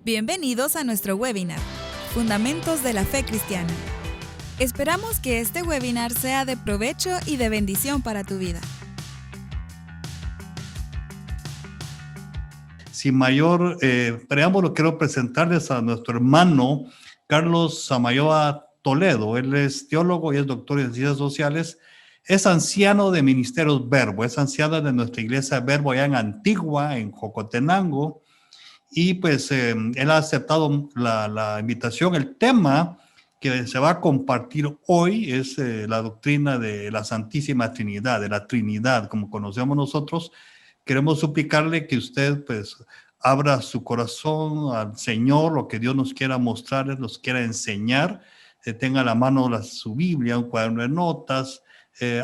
Bienvenidos a nuestro webinar, Fundamentos de la Fe Cristiana. Esperamos que este webinar sea de provecho y de bendición para tu vida. Sin mayor preámbulo, quiero presentarles a nuestro hermano Carlos Samayoa Toledo. Él es teólogo y es doctor en ciencias sociales. Es anciano de Ministerios Verbo, es anciano de nuestra iglesia Verbo allá en Antigua, en Jocotenango. Y pues él ha aceptado la invitación. El tema que se va a compartir hoy es la doctrina de la Santísima Trinidad, de la Trinidad, como conocemos nosotros. Queremos suplicarle que usted pues abra su corazón al Señor, lo que Dios nos quiera mostrar, nos quiera enseñar, tenga a la mano su Biblia, un cuaderno de notas,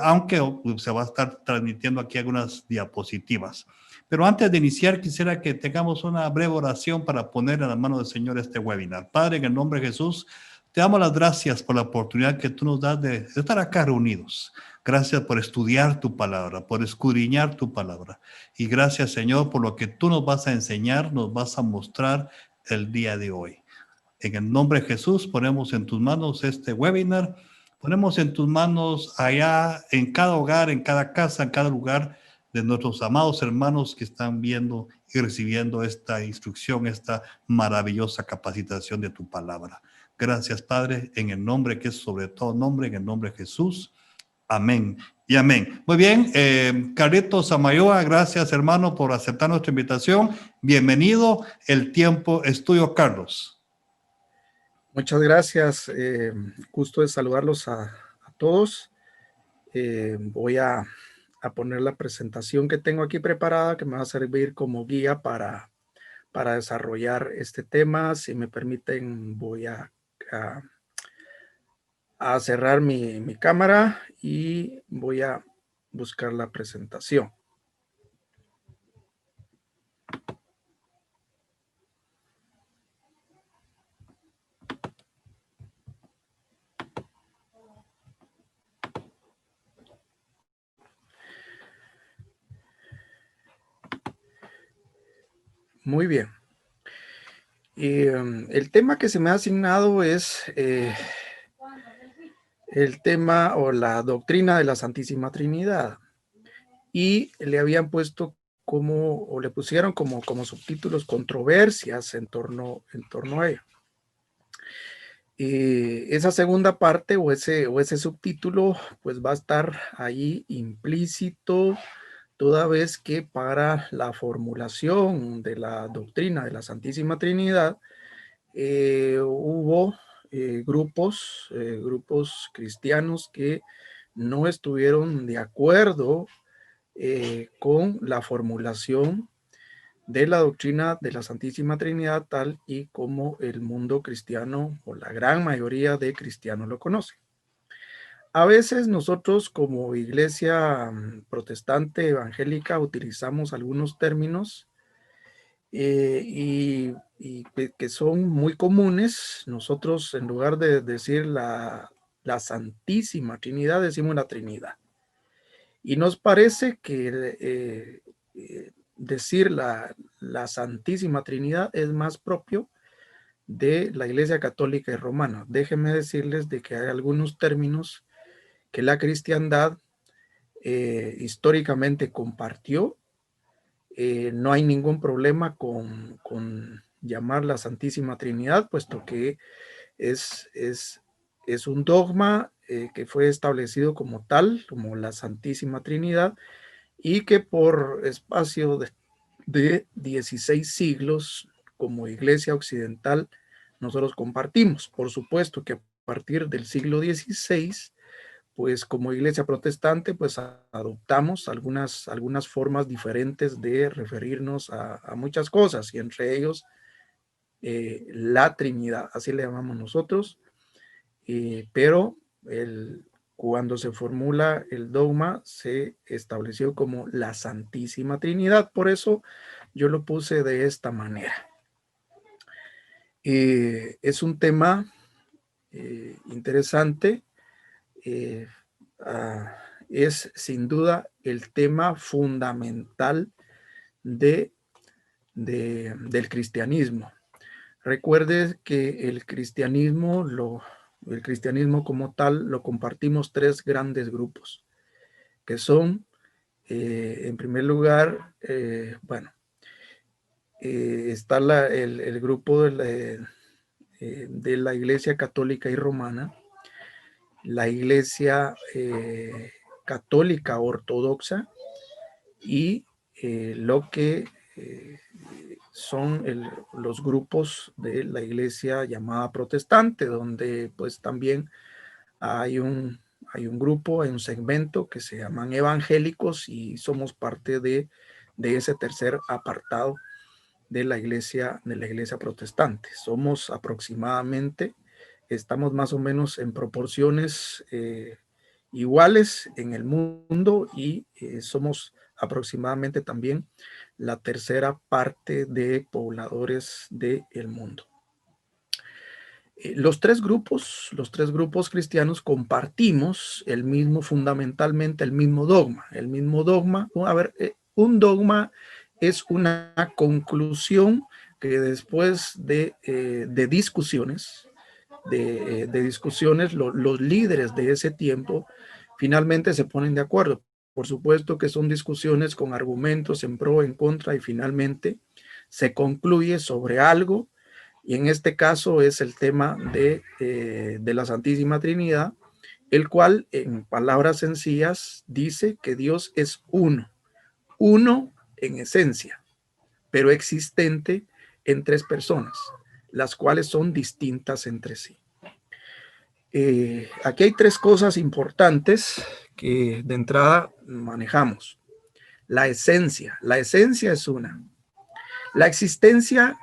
aunque se va a estar transmitiendo aquí algunas diapositivas. Pero antes de iniciar, quisiera que tengamos una breve oración para poner en la mano del Señor este webinar. Padre, en el nombre de Jesús, te damos las gracias por la oportunidad que tú nos das de estar acá reunidos. Gracias por estudiar tu palabra, por escudriñar tu palabra. Y gracias, Señor, por lo que tú nos vas a enseñar, nos vas a mostrar el día de hoy. En el nombre de Jesús, ponemos en tus manos este webinar. Ponemos en tus manos allá, en cada hogar, en cada casa, en cada lugar de nuestros amados hermanos que están viendo y recibiendo esta instrucción, esta maravillosa capacitación de tu palabra. Gracias, Padre, en el nombre que es sobre todo nombre, en el nombre de Jesús. Amén y amén. Muy bien, Carlitos Samayoa, gracias, hermano, por aceptar nuestra invitación. Bienvenido, el tiempo es tuyo, Carlos. Muchas gracias, gusto de saludarlos a todos. Voy a poner la presentación que tengo aquí preparada, que me va a servir como guía para desarrollar este tema. Si me permiten, voy a cerrar mi cámara y voy a buscar la presentación. Muy bien. El tema que se me ha asignado es el tema o la doctrina de la Santísima Trinidad. Y le habían puesto o le pusieron como subtítulos controversias en torno a ello. Esa segunda parte o ese subtítulo pues va a estar ahí implícito, toda vez que para la formulación de la doctrina de la Santísima Trinidad hubo grupos cristianos que no estuvieron de acuerdo con la formulación de la doctrina de la Santísima Trinidad tal y como el mundo cristiano o la gran mayoría de cristianos lo conoce. A veces nosotros como iglesia protestante evangélica utilizamos algunos términos y que son muy comunes. Nosotros, en lugar de decir la Santísima Trinidad, decimos la Trinidad. Y nos parece que decir la Santísima Trinidad es más propio de la Iglesia Católica y Romana. Déjenme decirles de que hay algunos términos que la cristiandad históricamente compartió. No hay ningún problema con llamar la Santísima Trinidad, puesto que es un dogma que fue establecido como tal, como la Santísima Trinidad, y que por espacio de 16 siglos como Iglesia Occidental nosotros compartimos. Por supuesto que a partir del siglo XVI, pues como Iglesia Protestante, pues adoptamos algunas formas diferentes de referirnos a muchas cosas, y entre ellos la Trinidad, así le llamamos nosotros, pero cuando se formula el dogma se estableció como la Santísima Trinidad. Por eso yo lo puse de esta manera. Es un tema interesante. Es sin duda el tema fundamental del cristianismo. Recuerde que el cristianismo como tal lo compartimos tres grandes grupos, que son, en primer lugar, está el grupo de la Iglesia Católica y Romana, la Iglesia Católica Ortodoxa y lo que son los grupos de la iglesia llamada protestante, donde pues también hay un grupo, hay un segmento que se llaman evangélicos y somos parte de ese tercer apartado de la iglesia protestante. Somos aproximadamente, estamos más o menos en proporciones iguales en el mundo y somos aproximadamente también la tercera parte de pobladores del mundo. Los tres grupos cristianos compartimos fundamentalmente el mismo dogma. Un dogma es una conclusión que después de discusiones, los líderes de ese tiempo finalmente se ponen de acuerdo. Por supuesto que son discusiones con argumentos en pro, en contra, y finalmente se concluye sobre algo, y en este caso es el tema de la Santísima Trinidad, el cual en palabras sencillas dice que Dios es uno en esencia, pero existente en tres personas, las cuales son distintas entre sí. Aquí hay tres cosas importantes que de entrada manejamos. La esencia es una. La existencia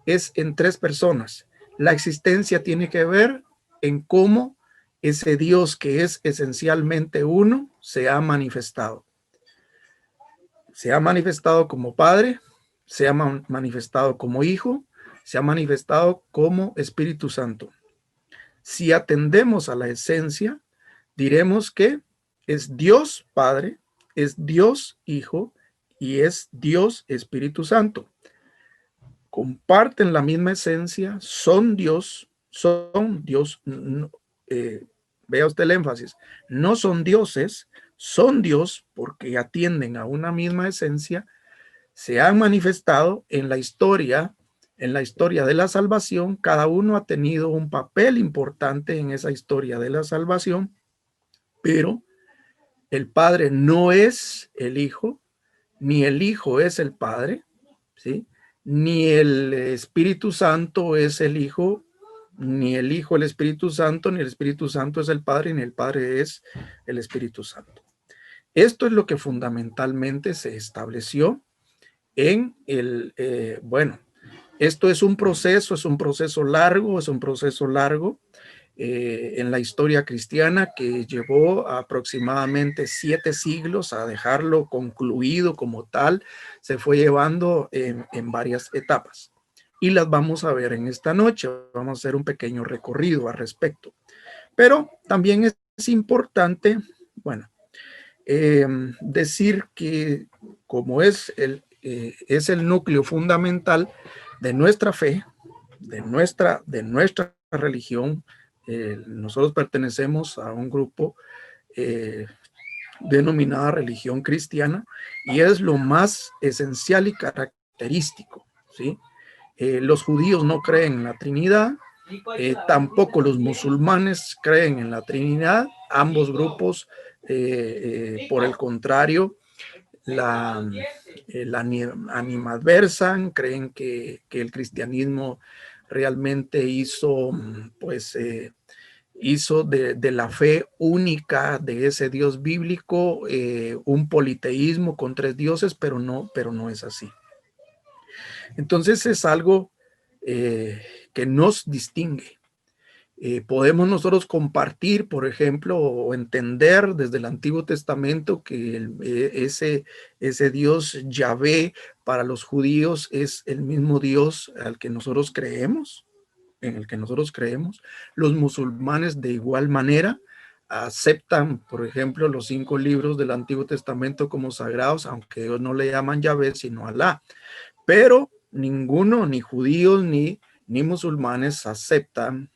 es en tres personas. La existencia tiene que ver en cómo ese Dios que es esencialmente uno se ha manifestado. Se ha manifestado como Padre, se ha manifestado como Hijo, se ha manifestado como Espíritu Santo. Si atendemos a la esencia, diremos que es Dios Padre, es Dios Hijo y es Dios Espíritu Santo. Comparten la misma esencia, son Dios. Vea usted el énfasis, no son dioses, son Dios porque atienden a una misma esencia, se han manifestado en la historia de la salvación. Cada uno ha tenido un papel importante en esa historia de la salvación, pero el Padre no es el Hijo, ni el Hijo es el Padre, ¿sí? Ni el Espíritu Santo es el Hijo, ni el Hijo el Espíritu Santo, ni el Espíritu Santo es el Padre, ni el Padre es el Espíritu Santo. Esto es lo que fundamentalmente se estableció en esto es un proceso largo en la historia cristiana que llevó aproximadamente 7 siglos a dejarlo concluido como tal. Se fue llevando en varias etapas y las vamos a ver en esta noche. Vamos a hacer un pequeño recorrido al respecto, pero también es importante, decir que como es el núcleo fundamental de nuestra fe, de nuestra religión. Nosotros pertenecemos a un grupo denominada religión cristiana y es lo más esencial y característico, ¿sí? Los judíos no creen en la Trinidad, tampoco los musulmanes creen en la Trinidad. Ambos grupos, por el contrario, la animadversan, creen que el cristianismo realmente hizo de la fe única de ese Dios bíblico un politeísmo con 3 dioses, pero no es así. Entonces es algo que nos distingue. Podemos nosotros compartir, por ejemplo, o entender desde el Antiguo Testamento que ese Dios Yahvé para los judíos es el mismo Dios en el que nosotros creemos. Los musulmanes de igual manera aceptan, por ejemplo, los 5 libros del Antiguo Testamento como sagrados, aunque ellos no le llaman Yahvé, sino Alá. Pero ninguno, ni judíos, ni ni musulmanes aceptan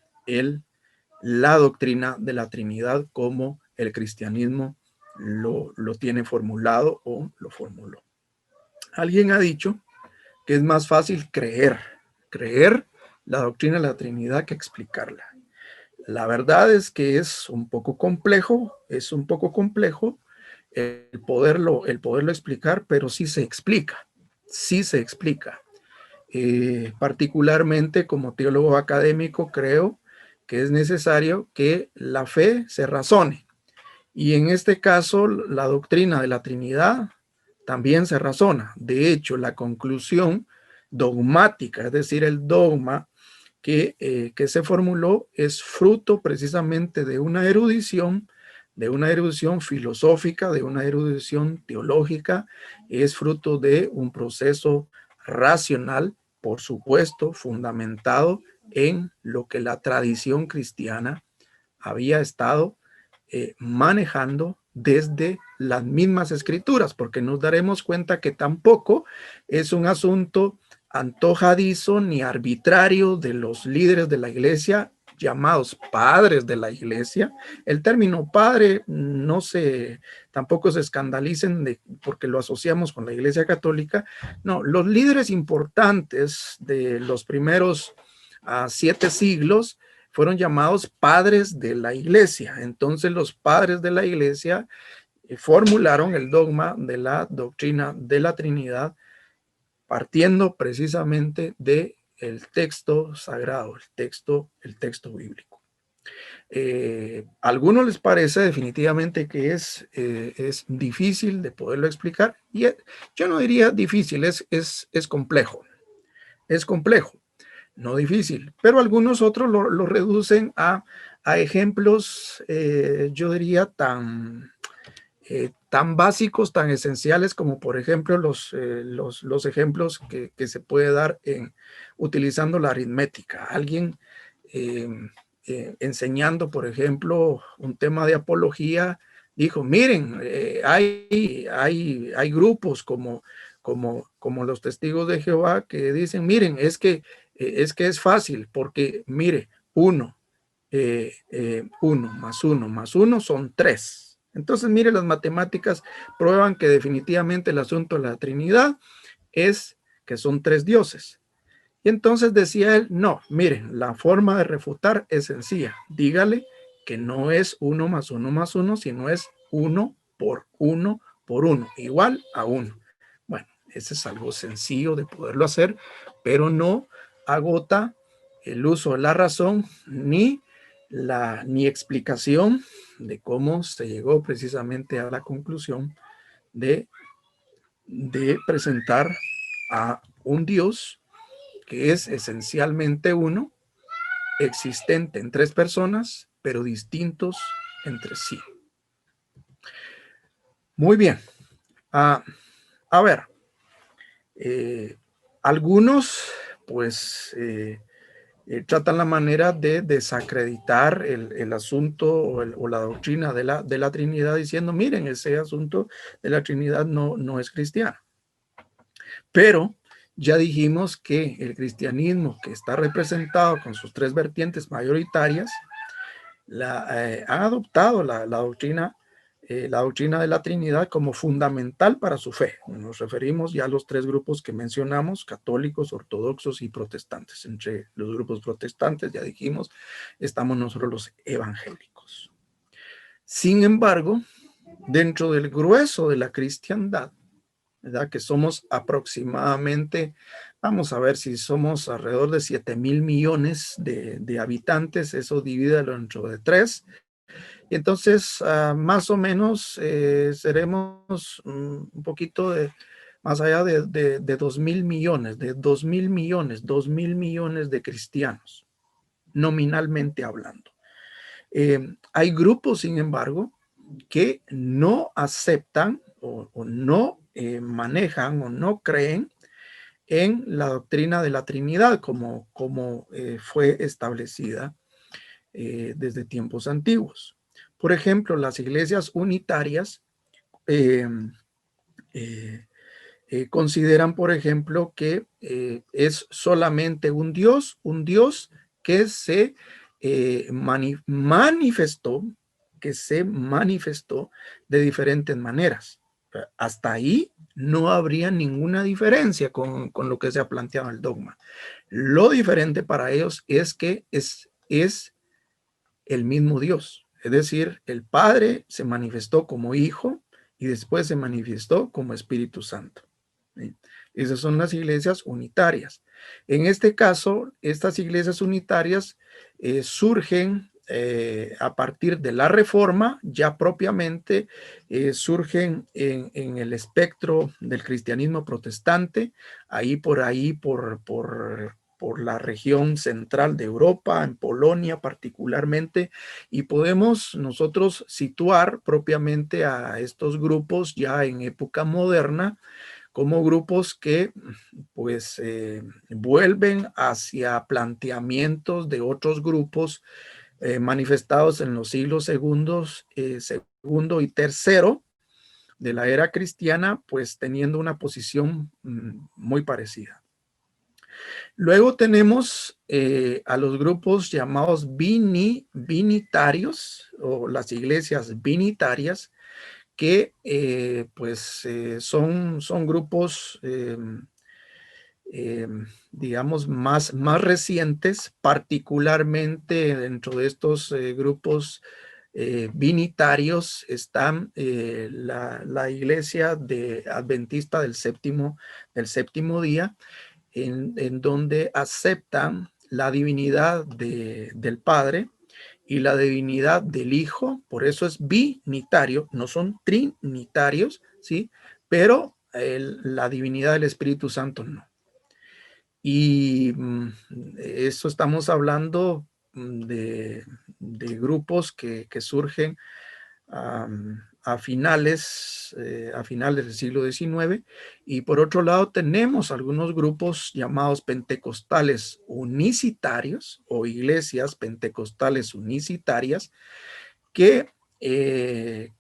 la doctrina de la Trinidad como el cristianismo lo tiene formulado o lo formuló. Alguien ha dicho que es más fácil creer la doctrina de la Trinidad que explicarla. La verdad es que es un poco complejo el poderlo explicar, pero sí se explica. Particularmente como teólogo académico creo que es necesario que la fe se razone. Y en este caso, la doctrina de la Trinidad también se razona. De hecho, la conclusión dogmática, es decir, el dogma que se formuló, es fruto precisamente de una erudición filosófica, de una erudición teológica, es fruto de un proceso racional, por supuesto, fundamentado en lo que la tradición cristiana había estado manejando desde las mismas escrituras, porque nos daremos cuenta que tampoco es un asunto antojadizo ni arbitrario de los líderes de la iglesia, llamados padres de la iglesia. El término padre tampoco se escandalicen porque lo asociamos con la iglesia católica. No, los líderes importantes de los primeros 7 siglos fueron llamados padres de la iglesia. Entonces los padres de la iglesia formularon el dogma de la doctrina de la Trinidad partiendo precisamente de el texto sagrado, el texto bíblico. A algunos les parece definitivamente que es difícil de poderlo explicar, y yo no diría difícil, es complejo. Es complejo, no difícil, pero algunos otros lo reducen a ejemplos, yo diría, tan básicos, tan esenciales como por ejemplo los ejemplos que se puede dar utilizando la aritmética. Alguien enseñando, por ejemplo, un tema de apología, dijo, miren, hay grupos como los testigos de Jehová que dicen, miren, es que es fácil, porque mire, 1 más 1 más 1 son 3. Entonces, mire, las matemáticas prueban que definitivamente el asunto de la Trinidad es que son 3 dioses. Y entonces decía él, no, miren, la forma de refutar es sencilla. Dígale que no es 1 más 1 más 1, sino es 1 por 1 por 1, igual a 1. Bueno, ese es algo sencillo de poderlo hacer, pero no agota el uso de la razón ni explicación de cómo se llegó precisamente a la conclusión de presentar a un Dios que es esencialmente uno, existente en 3 personas, pero distintos entre sí. Muy bien. A ver, algunos pues tratan la manera de desacreditar el asunto o la doctrina de la Trinidad diciendo, miren, ese asunto de la Trinidad no es cristiano. Pero ya dijimos que el cristianismo, que está representado con sus 3 vertientes mayoritarias, ha adoptado la doctrina de la Trinidad como fundamental para su fe. Nos referimos ya a los 3 grupos que mencionamos, católicos, ortodoxos y protestantes. Entre los grupos protestantes, ya dijimos, estamos nosotros los evangélicos. Sin embargo, dentro del grueso de la cristiandad, ¿verdad? Que somos aproximadamente, vamos a ver si somos alrededor de 7,000 millones de habitantes, eso divídelo dentro de 3. Y entonces, más o menos, seremos un poquito más allá de 2,000 millones, 2,000 millones de cristianos, nominalmente hablando. Hay grupos, sin embargo, que no aceptan o no manejan o no creen en la doctrina de la Trinidad como fue establecida desde tiempos antiguos. Por ejemplo, las iglesias unitarias consideran, por ejemplo, que es solamente un Dios que se manifestó de diferentes maneras. Hasta ahí no habría ninguna diferencia con lo que se ha planteado en el dogma. Lo diferente para ellos es que es el mismo Dios. Es decir, el Padre se manifestó como Hijo y después se manifestó como Espíritu Santo. ¿Sí? Esas son las iglesias unitarias. En este caso, estas iglesias unitarias surgen a partir de la Reforma, ya propiamente surgen en el espectro del cristianismo protestante, por la región central de Europa, en Polonia particularmente, y podemos nosotros situar propiamente a estos grupos ya en época moderna como grupos que pues vuelven hacia planteamientos de otros grupos manifestados en los siglos segundo y tercero de la era cristiana, pues teniendo una posición muy parecida. Luego tenemos a los grupos llamados binitarios o las iglesias binitarias, que son grupos digamos más recientes, particularmente dentro de estos grupos binitarios están la iglesia adventista del séptimo día, en donde aceptan la divinidad del Padre y la divinidad del Hijo. Por eso es binitario, no son trinitarios, ¿sí? Pero la divinidad del Espíritu Santo no. Y eso estamos hablando de grupos que surgen a finales del siglo XIX, y por otro lado tenemos algunos grupos llamados pentecostales unicitarios o iglesias pentecostales unicitarias que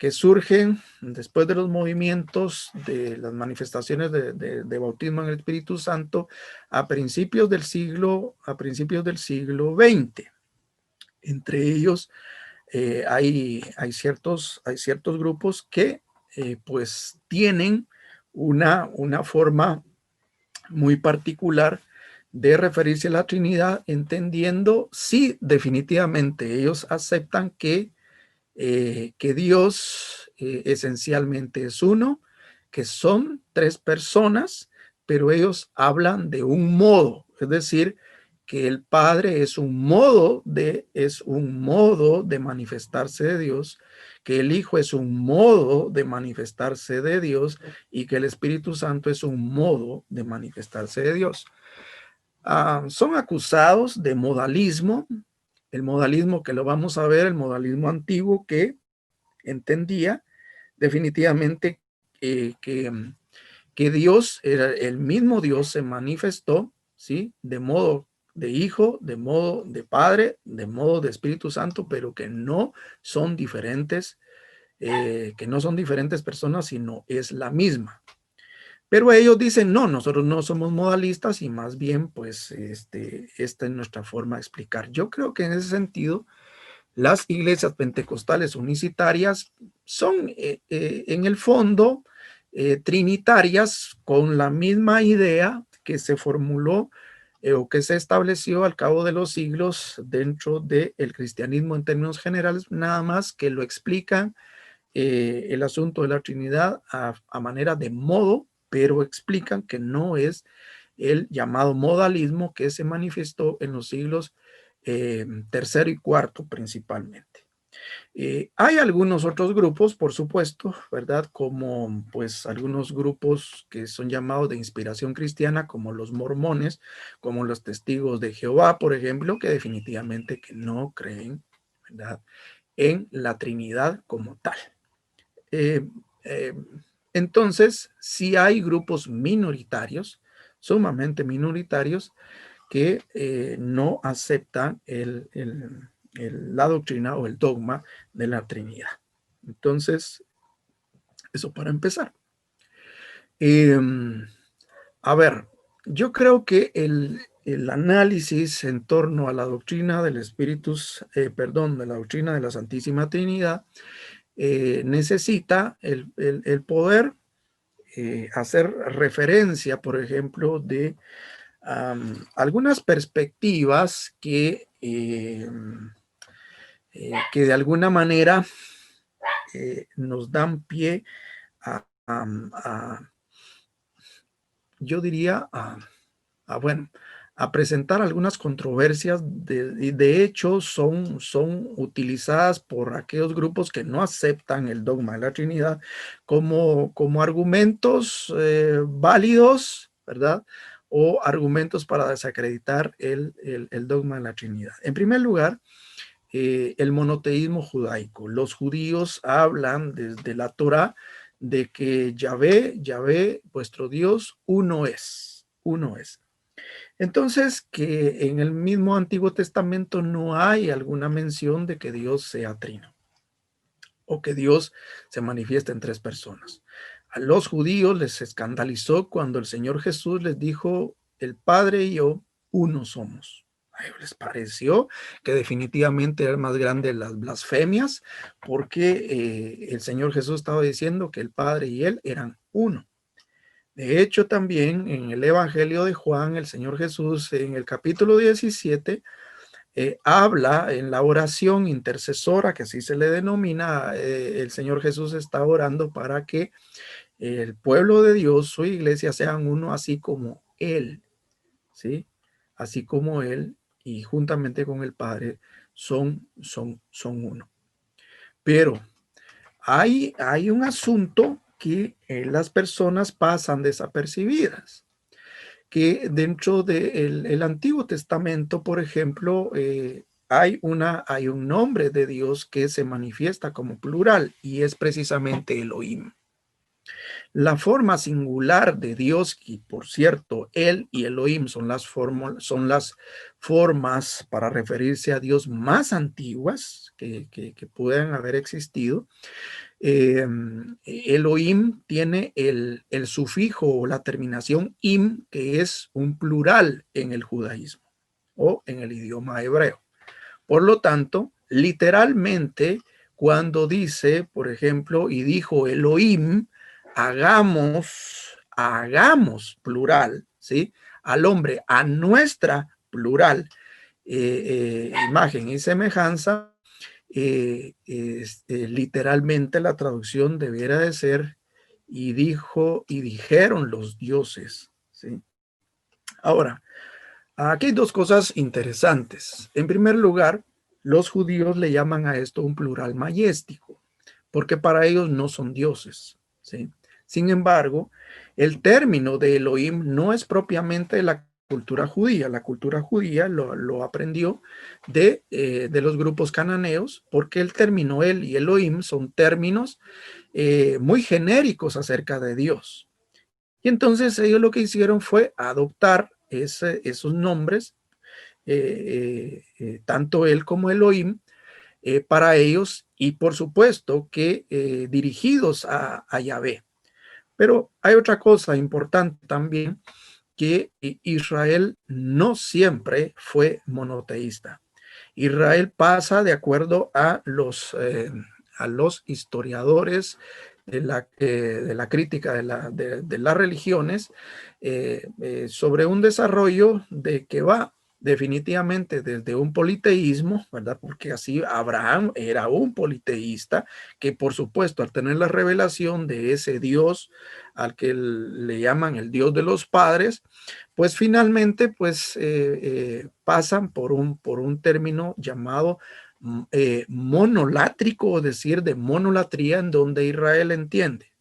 surgen después de los movimientos de las manifestaciones de bautismo en el Espíritu Santo a principios del siglo XX. Entre ellos hay ciertos grupos que pues tienen una forma muy particular de referirse a la Trinidad, entendiendo, sí, definitivamente, ellos aceptan que Dios esencialmente es uno, que son tres personas, pero ellos hablan de un modo, es decir, que el Padre es un modo de manifestarse de Dios, que el Hijo es un modo de manifestarse de Dios y que el Espíritu Santo es un modo de manifestarse de Dios. Son acusados de modalismo, el modalismo que lo vamos a ver, el modalismo antiguo, que entendía definitivamente que Dios era el mismo Dios, se manifestó, ¿sí? De modo de Hijo, de modo de Padre, de modo de Espíritu Santo, pero que no son diferentes, personas, sino es la misma. Pero ellos dicen, no, nosotros no somos modalistas y más bien, pues, esta es nuestra forma de explicar. Yo creo que en ese sentido, las iglesias pentecostales unicitarias son en el fondo trinitarias, con la misma idea que se formuló o que se estableció al cabo de los siglos dentro del cristianismo en términos generales, nada más que lo explican el asunto de la Trinidad a manera de modo, pero explican que no es el llamado modalismo que se manifestó en los siglos tercero y cuarto principalmente. Hay algunos otros grupos, por supuesto, ¿verdad? Como pues algunos grupos que son llamados de inspiración cristiana, como los mormones, como los testigos de Jehová, por ejemplo, que definitivamente que no creen, ¿verdad?, en la Trinidad como tal. Entonces, sí hay grupos minoritarios, sumamente minoritarios, que no aceptan la doctrina o el dogma de la Trinidad. Entonces, eso para empezar. A ver, yo creo que el análisis en torno a la doctrina del Espíritu, de la doctrina de la Santísima Trinidad, necesita el poder hacer referencia, por ejemplo, de algunas perspectivas que de alguna manera nos dan pie a yo diría, bueno, a presentar algunas controversias. De hecho, son utilizadas por aquellos grupos que no aceptan el dogma de la Trinidad como argumentos válidos, ¿verdad? O argumentos para desacreditar el dogma de la Trinidad. En primer lugar, el monoteísmo judaico. Los judíos hablan desde la Torá de que Yahvé, vuestro Dios, uno es, uno es. Entonces, que en el mismo Antiguo Testamento no hay alguna mención de que Dios sea trino o que Dios se manifiesta en tres personas. A los judíos les escandalizó cuando el Señor Jesús les dijo, el Padre y yo, uno somos. A ellos les pareció que definitivamente eran más grandes las blasfemias porque el Señor Jesús estaba diciendo que el Padre y él eran uno. De hecho, también en el Evangelio de Juan, el Señor Jesús en el capítulo 17 habla en la oración intercesora, que así se le denomina, el Señor Jesús está orando para que el pueblo de Dios, su iglesia, sean uno así como Él, ¿sí? Así como Él y juntamente con el Padre son uno. Pero hay un asunto que las personas pasan desapercibidas, que dentro del Antiguo Testamento, por ejemplo, hay un nombre de Dios que se manifiesta como plural y es precisamente Elohim. La forma singular de Dios, y por cierto, Él y Elohim son las formas para referirse a Dios más antiguas que puedan haber existido. Elohim tiene el sufijo o la terminación im, que es un plural en el judaísmo o en el idioma hebreo. Por lo tanto, literalmente, cuando dice, por ejemplo, y dijo Elohim, hagamos plural, ¿sí? Al hombre, a nuestra plural, imagen y semejanza, literalmente la traducción debiera de ser y dijeron los dioses, ¿sí? Ahora, aquí hay dos cosas interesantes. En primer lugar, los judíos le llaman a esto un plural mayéstico, porque para ellos no son dioses, ¿sí? Sin embargo, el término de Elohim no es propiamente de la cultura judía. La cultura judía lo aprendió de los grupos cananeos, porque el término El y Elohim son términos muy genéricos acerca de Dios. Y entonces ellos lo que hicieron fue adoptar esos nombres, tanto él como Elohim, para ellos y por supuesto que dirigidos a Yahvé. Pero hay otra cosa importante también, que Israel no siempre fue monoteísta. Israel pasa, de acuerdo a los historiadores de la crítica de las religiones, sobre un desarrollo de que va definitivamente desde un politeísmo, ¿verdad? Porque así Abraham era un politeísta que, por supuesto, al tener la revelación de ese Dios al que le llaman el Dios de los padres, pues finalmente pues pasan por un término llamado monolátrico, es decir, de monolatría, en donde Israel entiende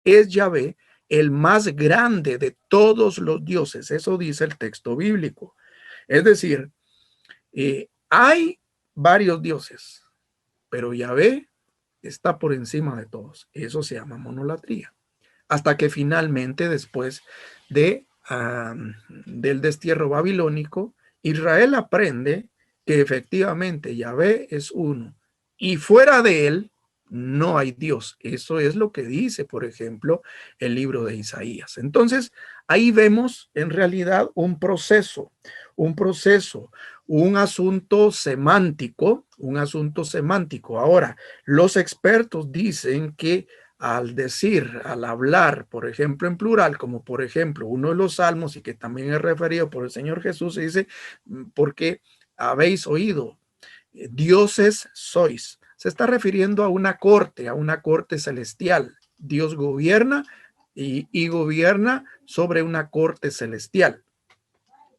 es Yahvé el más grande de todos los dioses. Eso dice el texto bíblico. Es decir, hay varios dioses, pero Yahvé está por encima de todos. Eso se llama monolatría. Hasta que finalmente, después del destierro babilónico, Israel aprende que efectivamente Yahvé es uno y fuera de él no hay Dios. Eso es lo que dice, por ejemplo, el libro de Isaías. Entonces, ahí vemos en realidad un proceso, un asunto semántico, Ahora, los expertos dicen que al decir, al hablar, por ejemplo, en plural, como por ejemplo uno de los salmos y que también es referido por el Señor Jesús, se dice, porque habéis oído, dioses sois. Se está refiriendo a una corte celestial. Dios gobierna y gobierna sobre una corte celestial.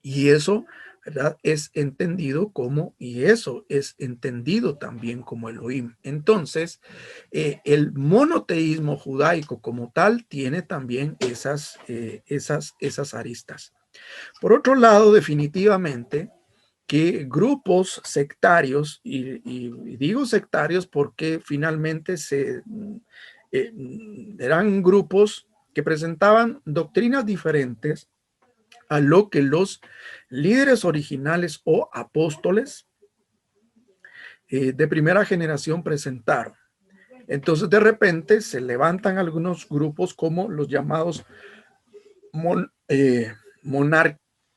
Y eso, ¿verdad? Es entendido como, y eso es entendido también como Elohim. Entonces, el monoteísmo judaico como tal tiene también esas aristas. Por otro lado, definitivamente, que grupos sectarios, y digo sectarios porque finalmente eran grupos que presentaban doctrinas diferentes a lo que los líderes originales o apóstoles de primera generación presentaron. Entonces, de repente se levantan algunos grupos como los llamados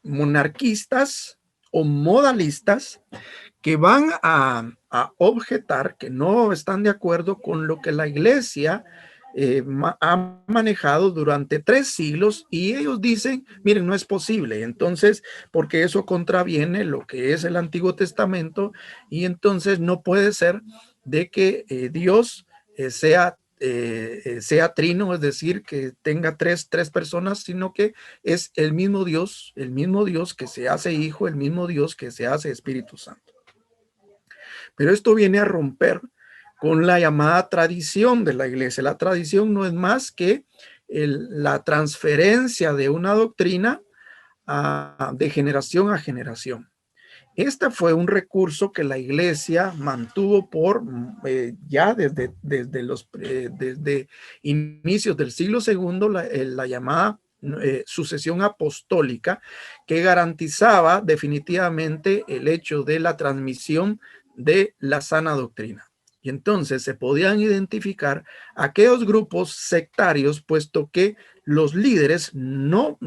monarquistas o modalistas, que van a objetar que no están de acuerdo con lo que la iglesia ha manejado durante 3 siglos, y ellos dicen, miren, no es posible, entonces, porque eso contraviene lo que es el Antiguo Testamento, y entonces no puede ser de que Dios sea trino, es decir, que tenga tres personas, sino que es el mismo Dios que se hace Hijo, el mismo Dios que se hace Espíritu Santo. Pero esto viene a romper con la llamada tradición de la iglesia. La tradición no es más que la transferencia de una doctrina de generación a generación. Este fue un recurso que la iglesia mantuvo por ya desde inicios del siglo II, la llamada sucesión apostólica, que garantizaba definitivamente el hecho de la transmisión de la sana doctrina. Y entonces se podían identificar aquellos grupos sectarios, puesto que los líderes no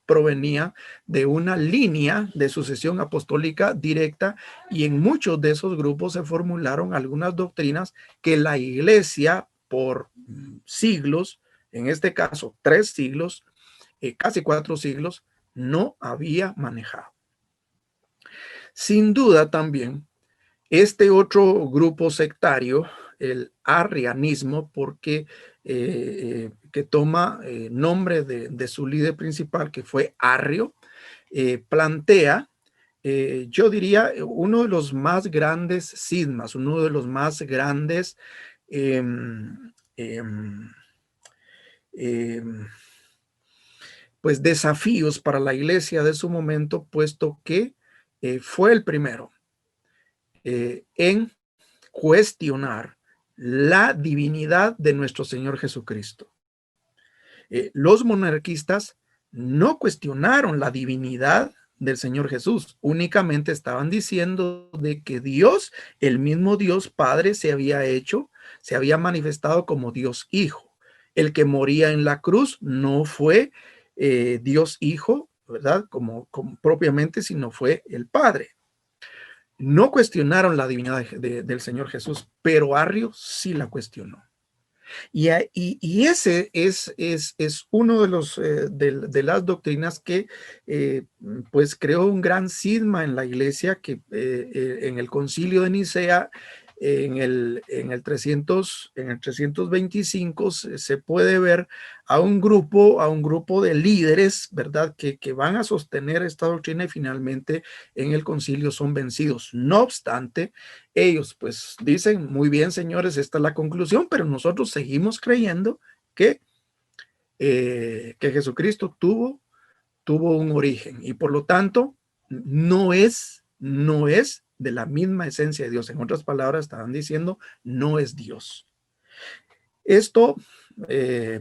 provenía de una línea de sucesión apostólica directa, y en muchos de esos grupos se formularon algunas doctrinas que la iglesia por siglos, en este caso 3 siglos, casi 4 siglos, no había manejado. Sin duda también, este otro grupo sectario, el arrianismo, porque que toma nombre de su líder principal, que fue Arrio, plantea, yo diría, uno de los más grandes cismas, uno de los más grandes pues desafíos para la iglesia de su momento, puesto que fue el primero en cuestionar la divinidad de nuestro Señor Jesucristo. Los monarquistas no cuestionaron la divinidad del Señor Jesús, únicamente estaban diciendo de que Dios, el mismo Dios Padre, se había manifestado como Dios Hijo. El que moría en la cruz no fue Dios Hijo, ¿verdad? Como propiamente, sino fue el Padre. No cuestionaron la divinidad del Señor Jesús, pero Arrio sí la cuestionó. Y ese es uno de los de las doctrinas que pues creó un gran cisma en la iglesia, que en el Concilio de Nicea en el 325 se puede ver a un grupo de líderes, ¿verdad? Que van a sostener esta doctrina, y finalmente en el concilio son vencidos. No obstante, ellos pues dicen, muy bien, señores, esta es la conclusión, pero nosotros seguimos creyendo que Jesucristo tuvo un origen, y por lo tanto no es de la misma esencia de Dios. En otras palabras, estaban diciendo, no es Dios. Esto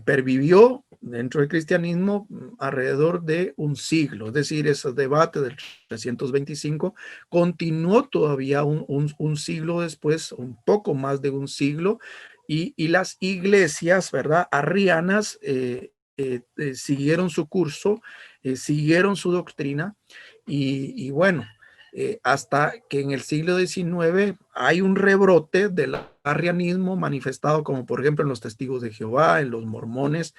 pervivió dentro del cristianismo alrededor de un siglo, es decir, ese debate del 325 continuó todavía un siglo después, un poco más de un siglo, y las iglesias, ¿verdad?, arrianas siguieron su curso, siguieron su doctrina, y bueno, hasta que en el siglo XIX hay un rebrote del arrianismo manifestado, como por ejemplo en los Testigos de Jehová, en los mormones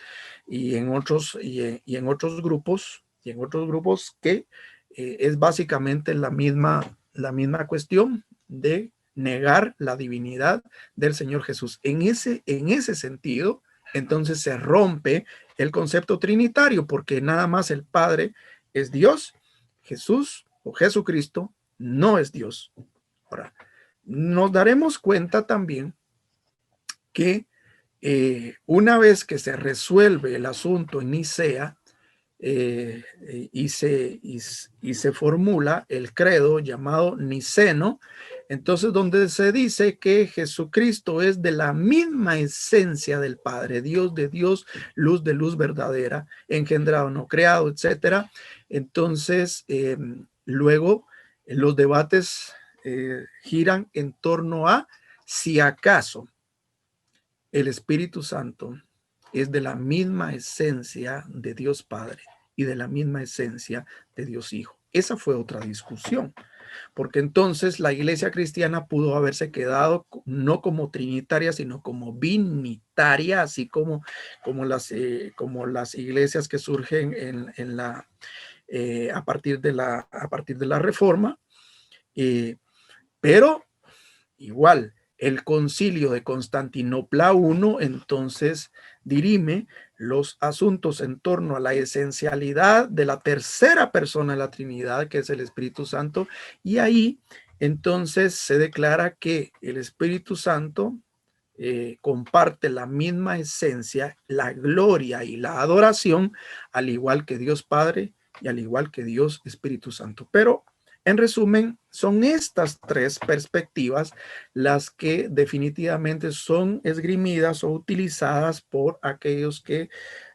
y en otros, y en otros grupos, que es básicamente la misma cuestión de negar la divinidad del Señor Jesús. En ese sentido, entonces se rompe el concepto trinitario, porque nada más el Padre es Dios, Jesús o Jesucristo no es Dios. Ahora, nos daremos cuenta también que una vez que se resuelve el asunto en Nicea y se formula el credo llamado niceno, entonces donde se dice que Jesucristo es de la misma esencia del Padre, Dios de Dios, luz de luz verdadera, engendrado, no creado, etcétera. Entonces, luego los debates giran en torno a si acaso el Espíritu Santo es de la misma esencia de Dios Padre y de la misma esencia de Dios Hijo. Esa fue otra discusión, porque entonces la iglesia cristiana pudo haberse quedado no como trinitaria, sino como binitaria, así como las iglesias que surgen a partir de la Reforma, pero igual, el concilio de Constantinopla I entonces dirime los asuntos en torno a la esencialidad de la tercera persona de la Trinidad, que es el Espíritu Santo, y ahí entonces se declara que el Espíritu Santo comparte la misma esencia, la gloria y la adoración, al igual que Dios Padre y al igual que Dios Espíritu Santo. Pero en resumen, son estas tres perspectivas las que definitivamente son esgrimidas o utilizadas por aquellos que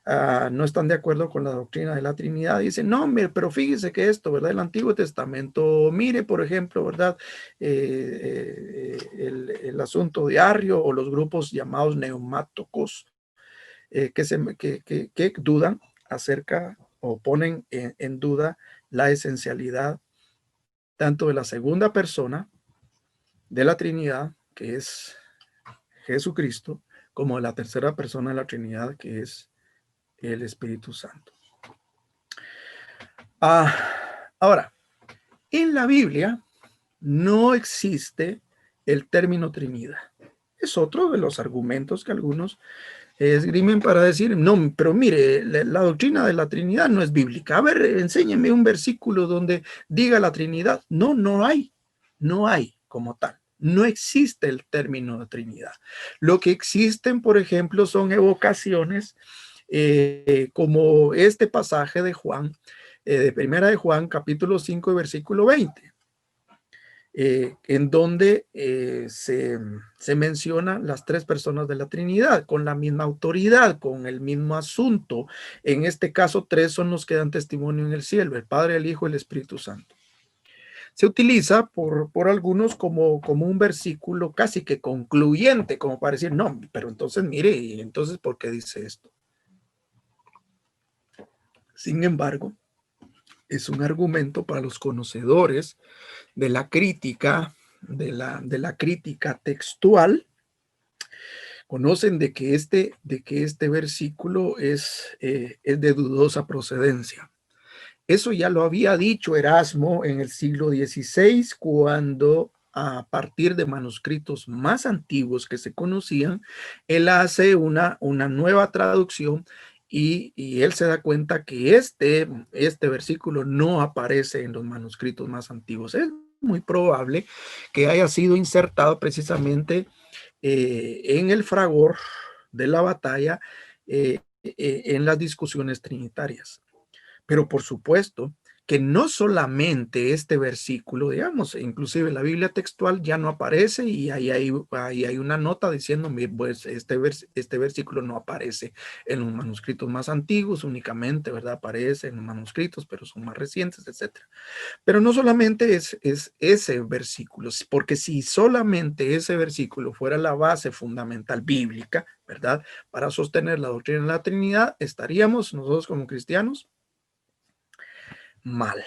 no están de acuerdo con la doctrina de la Trinidad. Dicen, no, mire, pero fíjese que esto, ¿verdad? El Antiguo Testamento, mire, por ejemplo, ¿verdad? El asunto de Arrio o los grupos llamados neumáticos que dudan acerca o ponen en duda la esencialidad tanto de la segunda persona de la Trinidad, que es Jesucristo, como de la tercera persona de la Trinidad, que es el Espíritu Santo. Ahora, en la Biblia no existe el término Trinidad. Es otro de los argumentos que algunos esgrimen para decir, no, pero mire, la doctrina de la Trinidad no es bíblica. A ver, enséñeme un versículo donde diga la Trinidad. No hay como tal. No existe el término de Trinidad. Lo que existen, por ejemplo, son evocaciones como este pasaje de Juan, de Primera de Juan, capítulo 5, versículo 20. En donde se mencionan las tres personas de la Trinidad con la misma autoridad, con el mismo asunto. En este caso, tres son los que dan testimonio en el cielo: el Padre, el Hijo y el Espíritu Santo. Se utiliza por algunos como un versículo casi que concluyente, como para decir, no, pero entonces mire, ¿y entonces por qué dice esto? Sin embargo, es un argumento para los conocedores de la crítica, de la crítica textual. Conocen de que este versículo es de dudosa procedencia. Eso ya lo había dicho Erasmo en el siglo XVI, cuando a partir de manuscritos más antiguos que se conocían, él hace una nueva traducción y él se da cuenta que este versículo no aparece en los manuscritos más antiguos. Es muy probable que haya sido insertado precisamente en el fragor de la batalla en las discusiones trinitarias. Pero por supuesto que no solamente este versículo, digamos, inclusive la Biblia textual ya no aparece y ahí hay una nota diciendo, pues este versículo no aparece en los manuscritos más antiguos, únicamente, ¿verdad? Aparece en los manuscritos, pero son más recientes, etcétera. Pero no solamente es ese versículo, porque si solamente ese versículo fuera la base fundamental bíblica, ¿verdad? Para sostener la doctrina de la Trinidad, estaríamos nosotros como cristianos mal,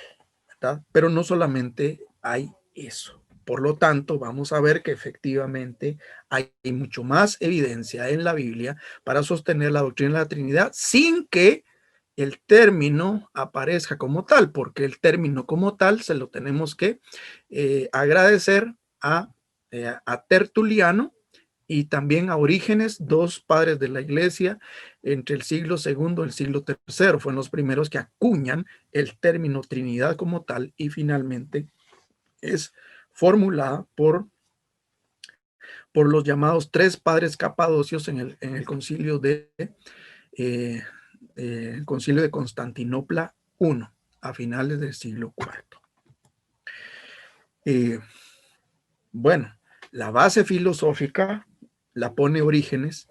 ¿verdad? Pero no solamente hay eso. Por lo tanto, vamos a ver que efectivamente hay mucho más evidencia en la Biblia para sostener la doctrina de la Trinidad sin que el término aparezca como tal, porque el término como tal se lo tenemos que agradecer a Tertuliano y también a Orígenes, dos padres de la iglesia entre el siglo segundo y el siglo tercero. Fueron los primeros que acuñan el término Trinidad como tal y finalmente es formulada por los llamados tres padres capadocios en el concilio el concilio de Constantinopla I, a finales del siglo IV. Bueno, la base filosófica la pone Orígenes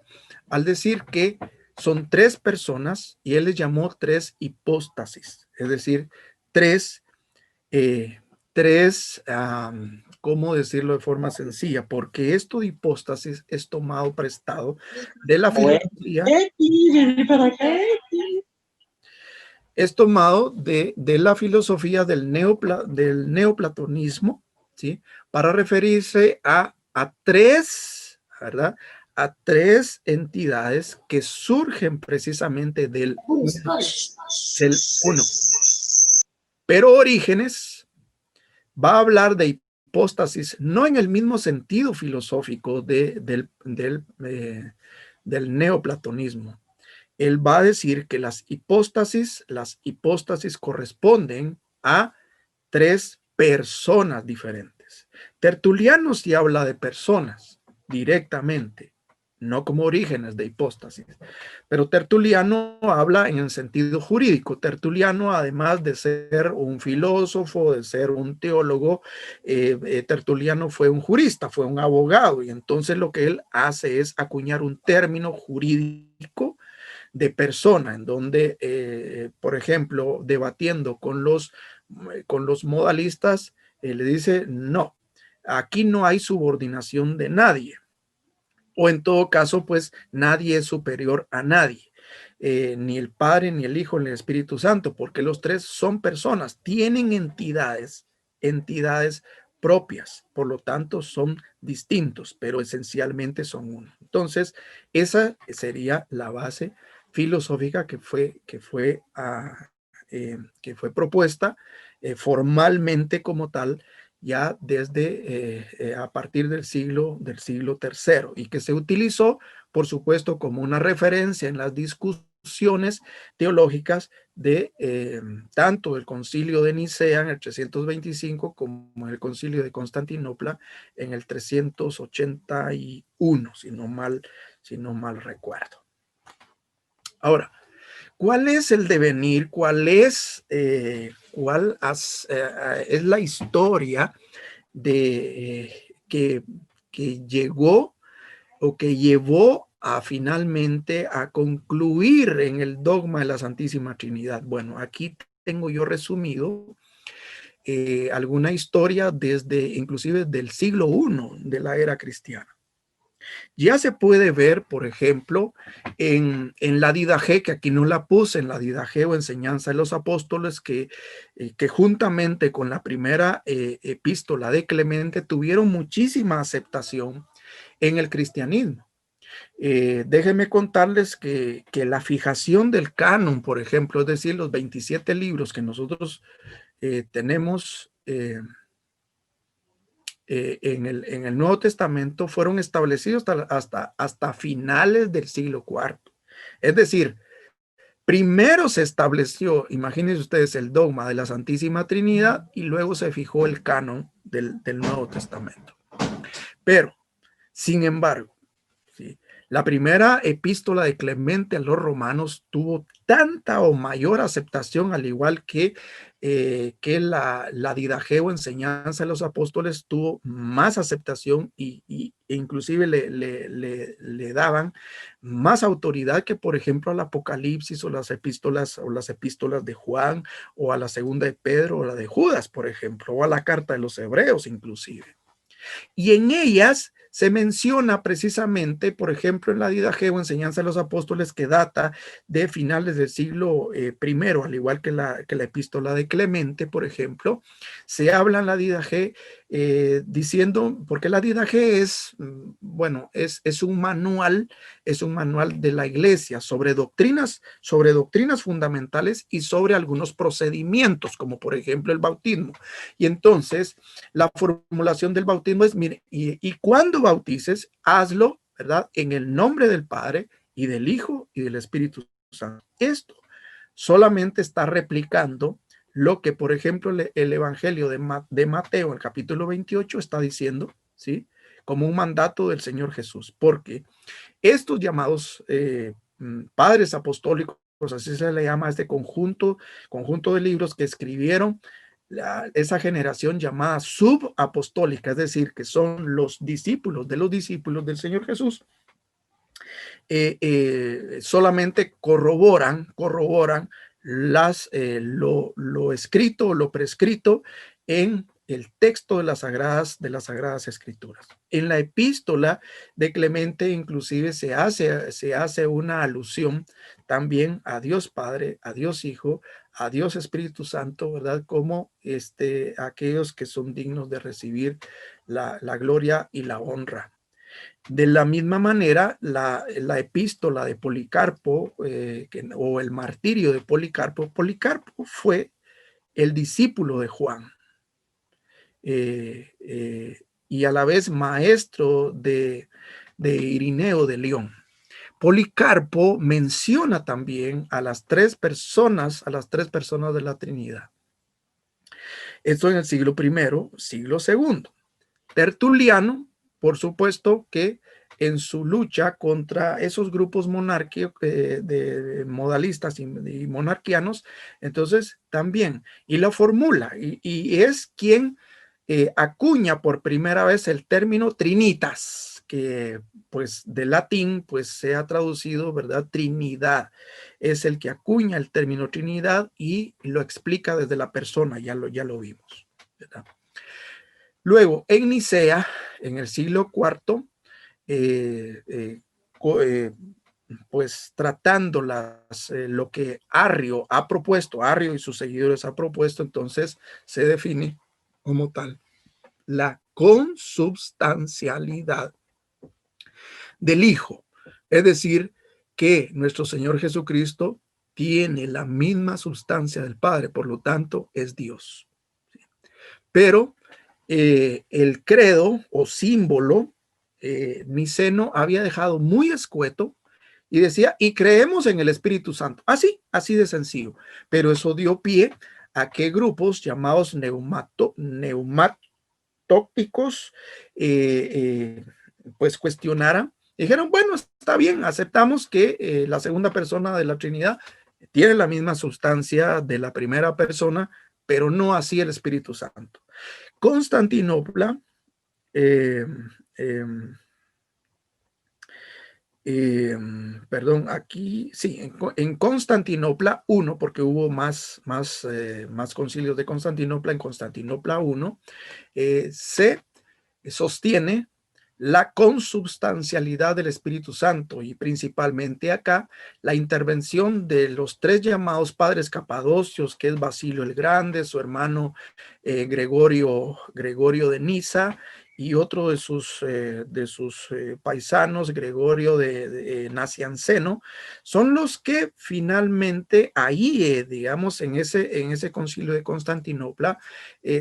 al decir que son tres personas y él les llamó tres hipóstasis, es decir, ¿cómo decirlo de forma sencilla? Porque esto de hipóstasis es tomado prestado de la filosofía. Es tomado de la filosofía del neoplatonismo, ¿sí? Para referirse a tres, ¿verdad? A tres entidades que surgen precisamente del uno. Pero Orígenes va a hablar de hipóstasis no en el mismo sentido filosófico del neoplatonismo. Él va a decir que las hipóstasis corresponden a tres personas diferentes. Tertuliano sí habla de personas directamente, no como Orígenes de hipóstasis, pero Tertuliano habla en el sentido jurídico. Tertuliano, además de ser un filósofo, de ser un teólogo, Tertuliano fue un jurista, fue un abogado, y entonces lo que él hace es acuñar un término jurídico de persona, en donde, por ejemplo, debatiendo con los modalistas, le dice, no, aquí no hay subordinación de nadie. O en todo caso, pues nadie es superior a nadie. Ni el Padre, ni el Hijo, ni el Espíritu Santo, porque los tres son personas, tienen entidades propias, por lo tanto son distintos, pero esencialmente son uno. Entonces, esa sería la base filosófica que fue propuesta formalmente como tal ya desde a partir del siglo III y que se utilizó, por supuesto, como una referencia en las discusiones teológicas de tanto el concilio de Nicea en el 325 como el concilio de Constantinopla en el 381, si no mal recuerdo. Ahora, ¿cuál es el devenir? ¿Cuál es la historia que llegó o que llevó finalmente a concluir en el dogma de la Santísima Trinidad? Bueno, aquí tengo yo resumido alguna historia inclusive del siglo I de la era cristiana. Ya se puede ver, por ejemplo, en la Didache, que aquí no la puse, en la Didache o Enseñanza de los Apóstoles, que juntamente con la primera epístola de Clemente tuvieron muchísima aceptación en el cristianismo. Déjenme contarles que la fijación del canon, por ejemplo, es decir, los 27 libros que nosotros tenemos en el Nuevo Testamento fueron establecidos hasta finales del siglo IV. Es decir, primero se estableció, imagínense ustedes, el dogma de la Santísima Trinidad y luego se fijó el canon del Nuevo Testamento. Pero, sin embargo, ¿sí?, La primera epístola de Clemente a los romanos tuvo tanta o mayor aceptación, al igual que la Didache o enseñanza de los apóstoles tuvo más aceptación e inclusive le daban más autoridad que, por ejemplo, al Apocalipsis o las epístolas de Juan, o a la segunda de Pedro o la de Judas, por ejemplo, o a la carta de los Hebreos inclusive. Y en ellas se menciona precisamente, por ejemplo, en la Didache o enseñanza de los apóstoles, que data de finales del siglo primero, al igual que la epístola de Clemente, por ejemplo, se habla en la Didache diciendo, porque la Didache es, bueno, es un manual de la iglesia sobre doctrinas fundamentales y sobre algunos procedimientos, como por ejemplo el bautismo. Y entonces la formulación del bautismo es, mire, y cuando bautices, hazlo, ¿verdad?, en el nombre del Padre y del Hijo y del Espíritu Santo. Esto solamente está replicando lo que, por ejemplo, el Evangelio de Mateo, el capítulo 28, está diciendo, ¿sí?, como un mandato del Señor Jesús, porque estos llamados padres apostólicos, así se le llama a este conjunto de libros que escribieron esa generación llamada subapostólica, es decir, que son los discípulos del Señor Jesús, solamente corroboran lo escrito o lo prescrito en el texto de las sagradas escrituras. En la epístola de Clemente inclusive se hace una alusión también a Dios Padre, a Dios Hijo, a Dios Espíritu Santo, ¿verdad?, como aquellos que son dignos de recibir la gloria y la honra. De la misma manera, la epístola de Policarpo o el martirio de Policarpo fue el discípulo de Juan y a la vez maestro de Irineo de León. Policarpo menciona también a las tres personas de la Trinidad. Esto en el siglo I, siglo II. Tertuliano, por supuesto, que en su lucha contra esos grupos de modalistas y monarquianos, entonces también, y lo formula, y es quien acuña por primera vez el término trinitas, que pues de latín pues se ha traducido, ¿verdad?, Trinidad. Es el que acuña el término Trinidad y lo explica desde la persona, ya lo vimos, ¿verdad? Luego, en Nicea, en el siglo IV, pues tratando lo que Arrio ha propuesto, Arrio y sus seguidores ha propuesto, entonces se define como tal la consubstancialidad del Hijo. Es decir, que nuestro Señor Jesucristo tiene la misma sustancia del Padre, por lo tanto es Dios. Pero el credo o símbolo niceno había dejado muy escueto y decía, y creemos en el Espíritu Santo. Así de sencillo. Pero eso dio pie a que grupos llamados neumáticos pues cuestionaran. Dijeron, bueno, está bien, aceptamos que la segunda persona de la Trinidad tiene la misma sustancia de la primera persona, pero no así el Espíritu Santo. Constantinopla, perdón, aquí sí, en Constantinopla I, porque hubo más concilios de Constantinopla, en Constantinopla I, se sostiene la consubstancialidad del Espíritu Santo y principalmente acá la intervención de los tres llamados padres capadocios, que es Basilio el Grande, su hermano Gregorio de Niza y otro de sus paisanos, Gregorio de Nacianceno, son los que finalmente ahí, digamos, en ese concilio de Constantinopla,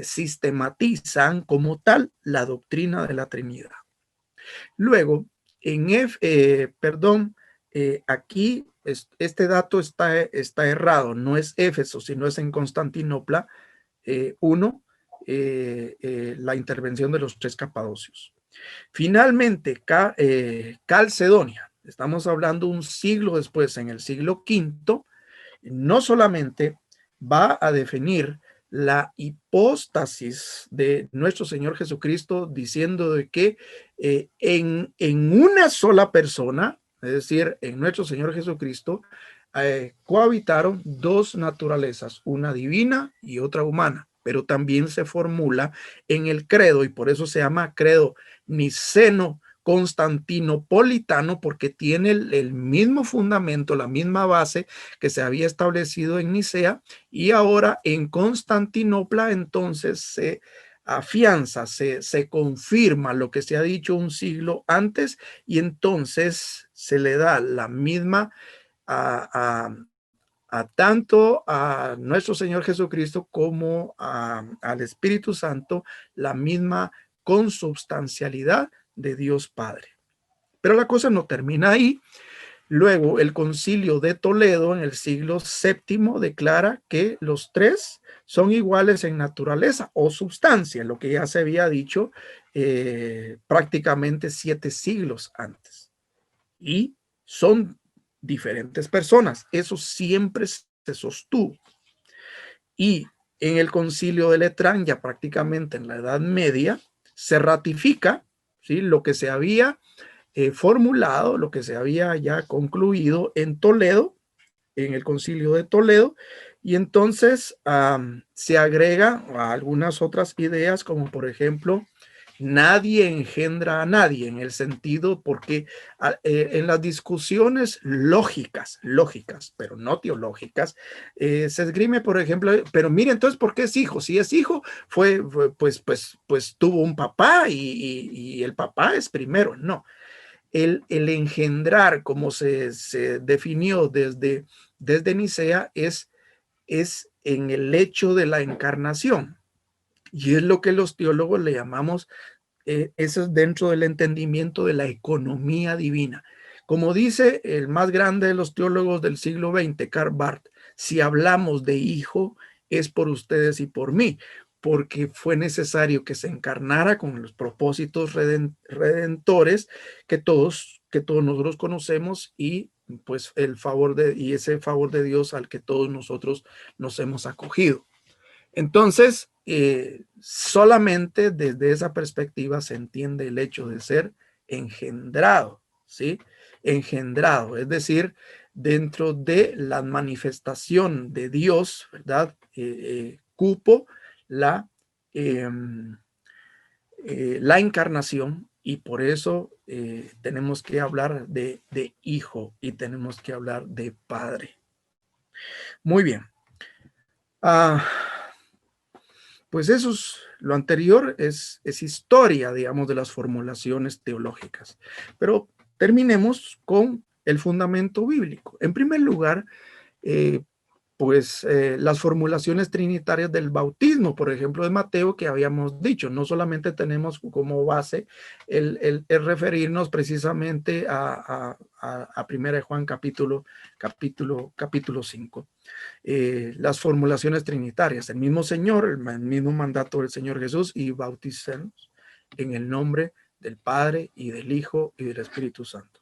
sistematizan como tal la doctrina de la Trinidad. Luego, aquí este dato está errado, no es Éfeso, sino es en Constantinopla I, la intervención de los tres capadocios. Finalmente, Calcedonia. estamos hablando un siglo después, en el siglo V, no solamente va a definir la hipóstasis de nuestro Señor Jesucristo, diciendo de que en una sola persona, es decir, en nuestro Señor Jesucristo, cohabitaron dos naturalezas, una divina y otra humana, pero también se formula en el credo, y por eso se llama credo niceno constantinopolitano, porque tiene el mismo fundamento, la misma base que se había establecido en Nicea, y ahora en Constantinopla entonces se afianza, se confirma lo que se ha dicho un siglo antes, y entonces se le da la misma tanto a nuestro Señor Jesucristo como al Espíritu Santo la misma consubstancialidad de Dios Padre. Pero la cosa no termina ahí. Luego el Concilio de Toledo en el siglo VII declara que los tres son iguales en naturaleza o substancia, lo que ya se había dicho prácticamente 7 siglos antes. Y son diferentes personas. Eso siempre se sostuvo. Y en el Concilio de Letrán, ya prácticamente en la Edad Media, se ratifica, ¿sí?, lo que se había formulado, lo que se había ya concluido en Toledo, en el Concilio de Toledo, y entonces se agrega a algunas otras ideas, como por ejemplo, nadie engendra a nadie, en el sentido porque en las discusiones lógicas, pero no teológicas, se esgrime, por ejemplo, pero mire, entonces, ¿por qué es hijo? Si es hijo, pues tuvo un papá y el papá es primero. No, el engendrar, como se definió desde Nicea, es en el hecho de la encarnación. Y es lo que los teólogos le llamamos, eso es dentro del entendimiento de la economía divina. Como dice el más grande de los teólogos del siglo XX, Karl Barth, si hablamos de hijo, es por ustedes y por mí, porque fue necesario que se encarnara con los propósitos redentores que todos nosotros conocemos, y pues ese favor de Dios al que todos nosotros nos hemos acogido. Entonces, solamente desde esa perspectiva se entiende el hecho de ser engendrado, ¿sí? Engendrado, es decir, dentro de la manifestación de Dios, ¿verdad? Cupo la encarnación, y por eso tenemos que hablar de hijo y tenemos que hablar de padre. Muy bien. Pues eso es, lo anterior es historia, digamos, de las formulaciones teológicas. Pero terminemos con el fundamento bíblico. En primer lugar, las formulaciones trinitarias del bautismo, por ejemplo, de Mateo, que habíamos dicho. No solamente tenemos como base el referirnos precisamente a 1 Juan capítulo 5. Las formulaciones trinitarias, el mismo Señor, el mismo mandato del Señor Jesús, y bauticemos en el nombre del Padre y del Hijo y del Espíritu Santo.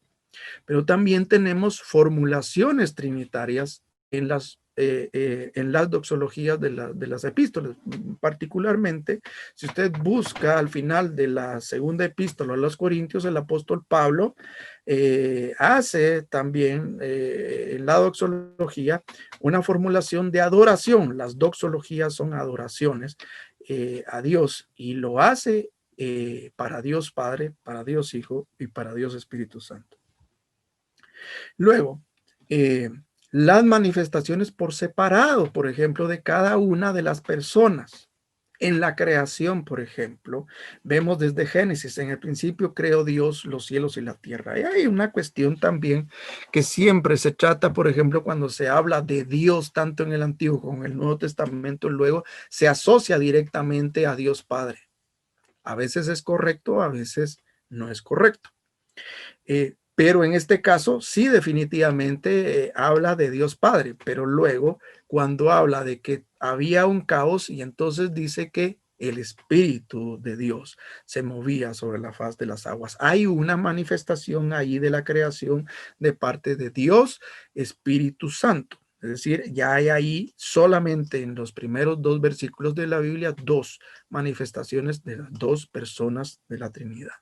Pero también tenemos formulaciones trinitarias en las doxologías de las epístolas. Particularmente, si usted busca al final de la segunda epístola a los Corintios, el apóstol Pablo hace también en la doxología una formulación de adoración. Las doxologías son adoraciones a Dios, y lo hace para Dios Padre, para Dios Hijo y para Dios Espíritu Santo. Luego, las manifestaciones por separado, por ejemplo, de cada una de las personas. En la creación, por ejemplo, vemos desde Génesis, en el principio creó Dios los cielos y la tierra. Y hay una cuestión también que siempre se trata, por ejemplo, cuando se habla de Dios, tanto en el Antiguo como en el Nuevo Testamento, luego se asocia directamente a Dios Padre. A veces es correcto, a veces no es correcto. Pero en este caso sí, definitivamente habla de Dios Padre, pero luego cuando habla de que había un caos, y entonces dice que el Espíritu de Dios se movía sobre la faz de las aguas. Hay una manifestación ahí de la creación de parte de Dios, Espíritu Santo. Es decir, ya hay ahí solamente en los primeros 2 versículos de la Biblia 2 manifestaciones de las 2 personas de la Trinidad.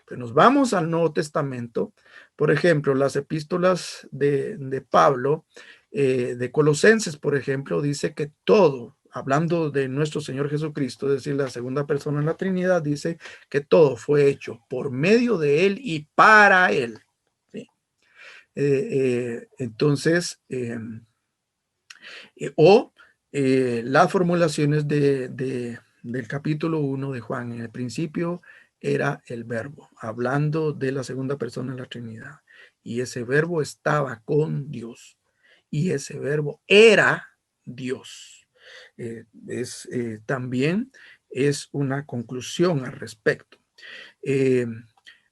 Pero nos vamos al Nuevo Testamento. Por ejemplo, las epístolas de Pablo, de Colosenses, por ejemplo, dice que todo, hablando de nuestro Señor Jesucristo, es decir, la segunda persona en la Trinidad, dice que todo fue hecho por medio de Él y para Él. ¿Sí? Entonces, las formulaciones del capítulo 1 de Juan. En el principio era el verbo, hablando de la segunda persona de la Trinidad. Y ese verbo estaba con Dios. Y ese verbo era Dios. También es una conclusión al respecto.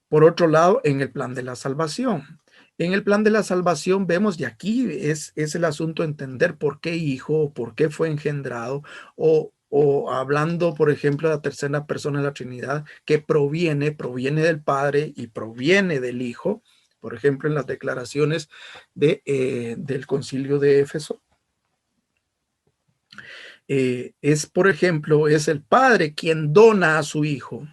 Por otro lado, en el plan de la salvación. En el plan de la salvación vemos, y aquí es el asunto entender por qué hijo, por qué fue engendrado, o hablando, por ejemplo, de la tercera persona de la Trinidad, que proviene del Padre y proviene del Hijo, por ejemplo, en las declaraciones del Concilio de Éfeso. Por ejemplo, es el Padre quien dona a su Hijo,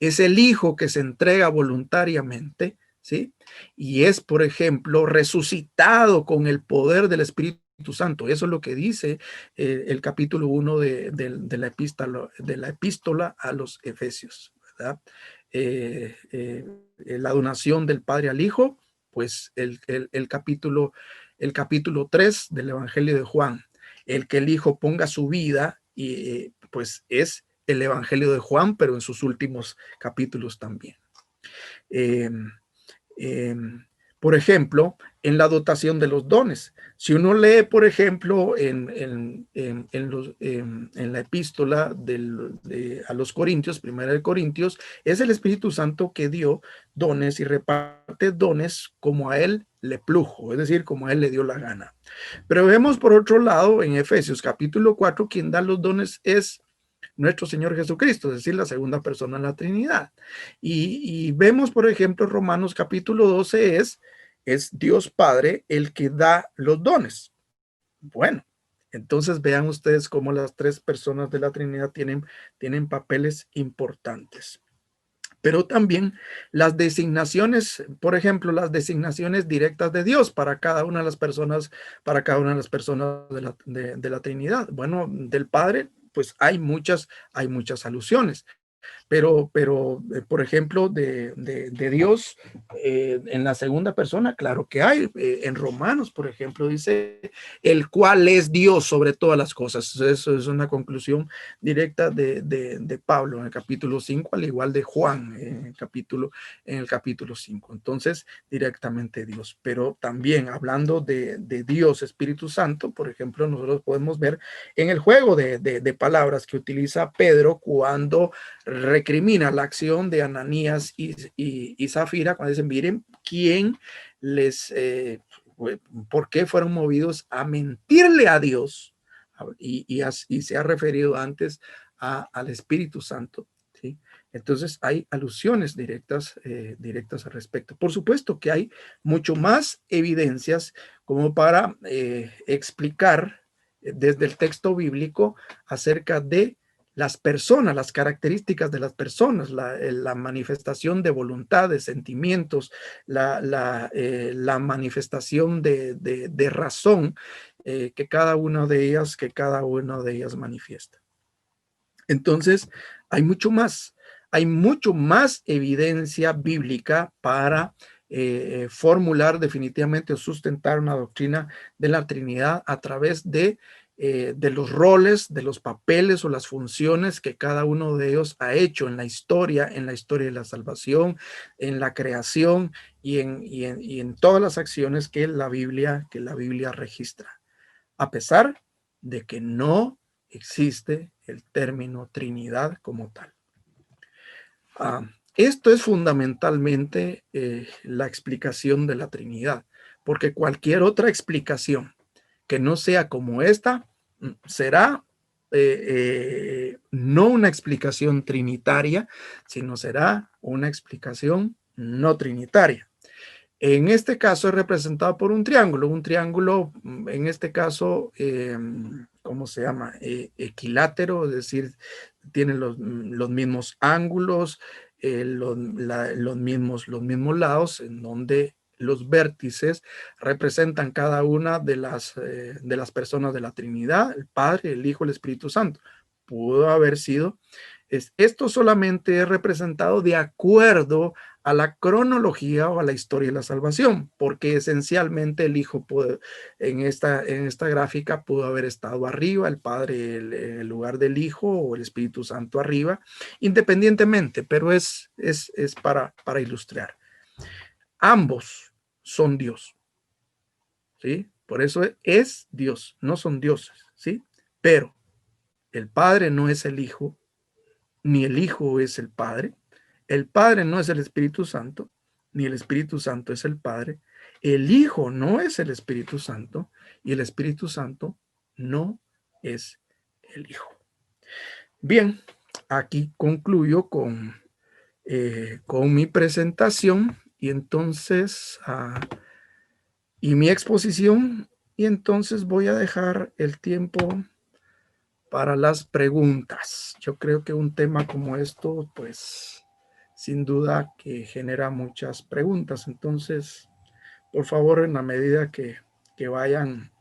es el Hijo que se entrega voluntariamente, ¿sí? Y es, por ejemplo, resucitado con el poder del Espíritu Santo. Eso es lo que dice el capítulo 1 de la epístola a los Efesios, ¿verdad? La donación del Padre al Hijo, pues el capítulo 3 del Evangelio de Juan, el que el Hijo ponga su vida, y pues es el Evangelio de Juan, pero en sus últimos capítulos también. Por ejemplo, en la dotación de los dones. Si uno lee, por ejemplo, en la epístola a los Corintios, primera de Corintios, es el Espíritu Santo que dio dones y reparte dones como a él le plujo, es decir, como a él le dio la gana. Pero vemos por otro lado en Efesios capítulo 4, quien da los dones es nuestro Señor Jesucristo, es decir, la segunda persona de la Trinidad. Y vemos, por ejemplo, Romanos capítulo 12 es Dios Padre el que da los dones. Bueno, entonces vean ustedes cómo las 3 personas de la Trinidad tienen papeles importantes. Pero también las designaciones, por ejemplo, las designaciones directas de Dios para cada una de las personas, de la Trinidad. Bueno, del Padre, pues hay muchas alusiones. Pero por ejemplo, de Dios en la segunda persona, claro que hay. En Romanos, por ejemplo, dice, el cual es Dios sobre todas las cosas. Eso es una conclusión directa de Pablo en el capítulo 5, al igual de Juan en el capítulo 5. Entonces, directamente Dios. Pero también hablando de Dios, Espíritu Santo, por ejemplo, nosotros podemos ver en el juego de palabras que utiliza Pedro cuando recrimina la acción de Ananías y Zafira, cuando dicen, miren, ¿quién por qué fueron movidos a mentirle a Dios? Y se ha referido antes al Espíritu Santo, ¿sí? Entonces hay alusiones directas al respecto. Por supuesto que hay mucho más evidencias como para explicar desde el texto bíblico acerca de las personas, las características de las personas, la manifestación de voluntad, de sentimientos, la manifestación de razón que cada una de ellas manifiesta. Entonces, hay mucho más evidencia bíblica para formular definitivamente o sustentar una doctrina de la Trinidad a través de los roles, de los papeles o las funciones que cada uno de ellos ha hecho en la historia de la salvación, en la creación y en todas las acciones que la Biblia registra, a pesar de que no existe el término Trinidad como tal. Esto es fundamentalmente la explicación de la Trinidad, porque cualquier otra explicación que no sea como esta será no una explicación trinitaria, sino será una explicación no trinitaria. En este caso es representado por un triángulo en este caso, ¿cómo se llama? Equilátero, es decir, tiene los mismos ángulos, los mismos lados, en donde los vértices representan cada una de las personas de la Trinidad, el Padre, el Hijo, el Espíritu Santo. Pudo haber sido, esto solamente es representado de acuerdo a la cronología o a la historia de la salvación, porque esencialmente el Hijo en esta gráfica pudo haber estado arriba, el Padre en el lugar del Hijo o el Espíritu Santo arriba, independientemente, pero es para ilustrar. Ambos son Dios, ¿sí? Por eso es Dios, no son dioses, ¿sí? Pero el Padre no es el Hijo, ni el Hijo es el Padre no es el Espíritu Santo, ni el Espíritu Santo es el Padre, el Hijo no es el Espíritu Santo, y el Espíritu Santo no es el Hijo. Bien, aquí concluyo con mi presentación y entonces y mi exposición, y entonces voy a dejar el tiempo para las preguntas. Yo creo que un tema como esto, pues, sin duda que genera muchas preguntas. Entonces, por favor, en la medida que vayan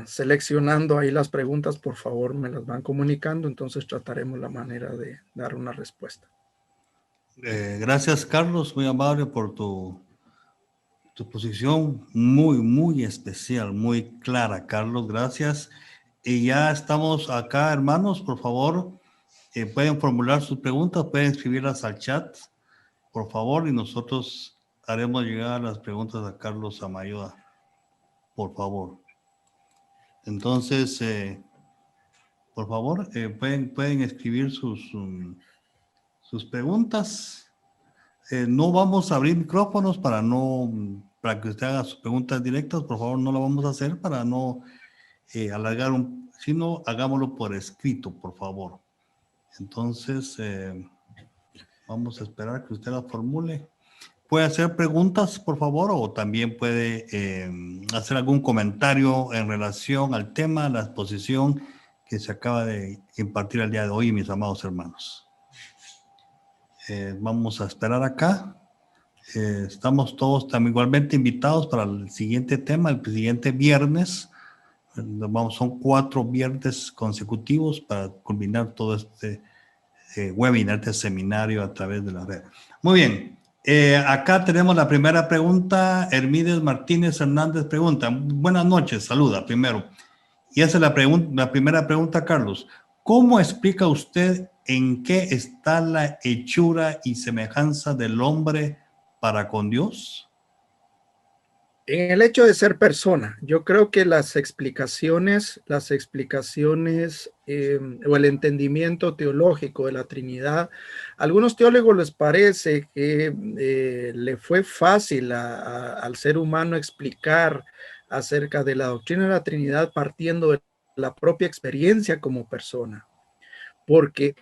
seleccionando ahí las preguntas, por favor, me las van comunicando. Entonces, trataremos la manera de dar una respuesta. Gracias, Carlos, muy amable por tu posición muy, muy especial, muy clara, Carlos, gracias. Y ya estamos acá, hermanos, por favor, pueden formular sus preguntas, pueden escribirlas al chat, por favor, y nosotros haremos llegar las preguntas a Carlos Samayoa, por favor. Entonces, por favor, pueden escribir sus preguntas. No vamos a abrir micrófonos para que usted haga sus preguntas directas, por favor, no lo vamos a hacer para no alargar sino hagámoslo por escrito, por favor. Entonces, vamos a esperar que usted la formule. Puede hacer preguntas, por favor, o también puede hacer algún comentario en relación al tema, la exposición que se acaba de impartir el día de hoy, mis amados hermanos. Vamos a esperar acá. Estamos todos también igualmente invitados para el siguiente tema, el siguiente viernes. Son 4 viernes consecutivos para culminar todo este webinar, este seminario a través de la red. Muy bien. Acá tenemos la primera pregunta. Hermídez Martínez Hernández pregunta. Buenas noches, saluda primero. Y esa es la primera pregunta, Carlos. ¿Cómo explica usted en qué está la hechura y semejanza del hombre para con Dios? En el hecho de ser persona, yo creo que las explicaciones o el entendimiento teológico de la Trinidad, a algunos teólogos les parece que le fue fácil al ser humano explicar acerca de la doctrina de la Trinidad partiendo de la propia experiencia como persona, porque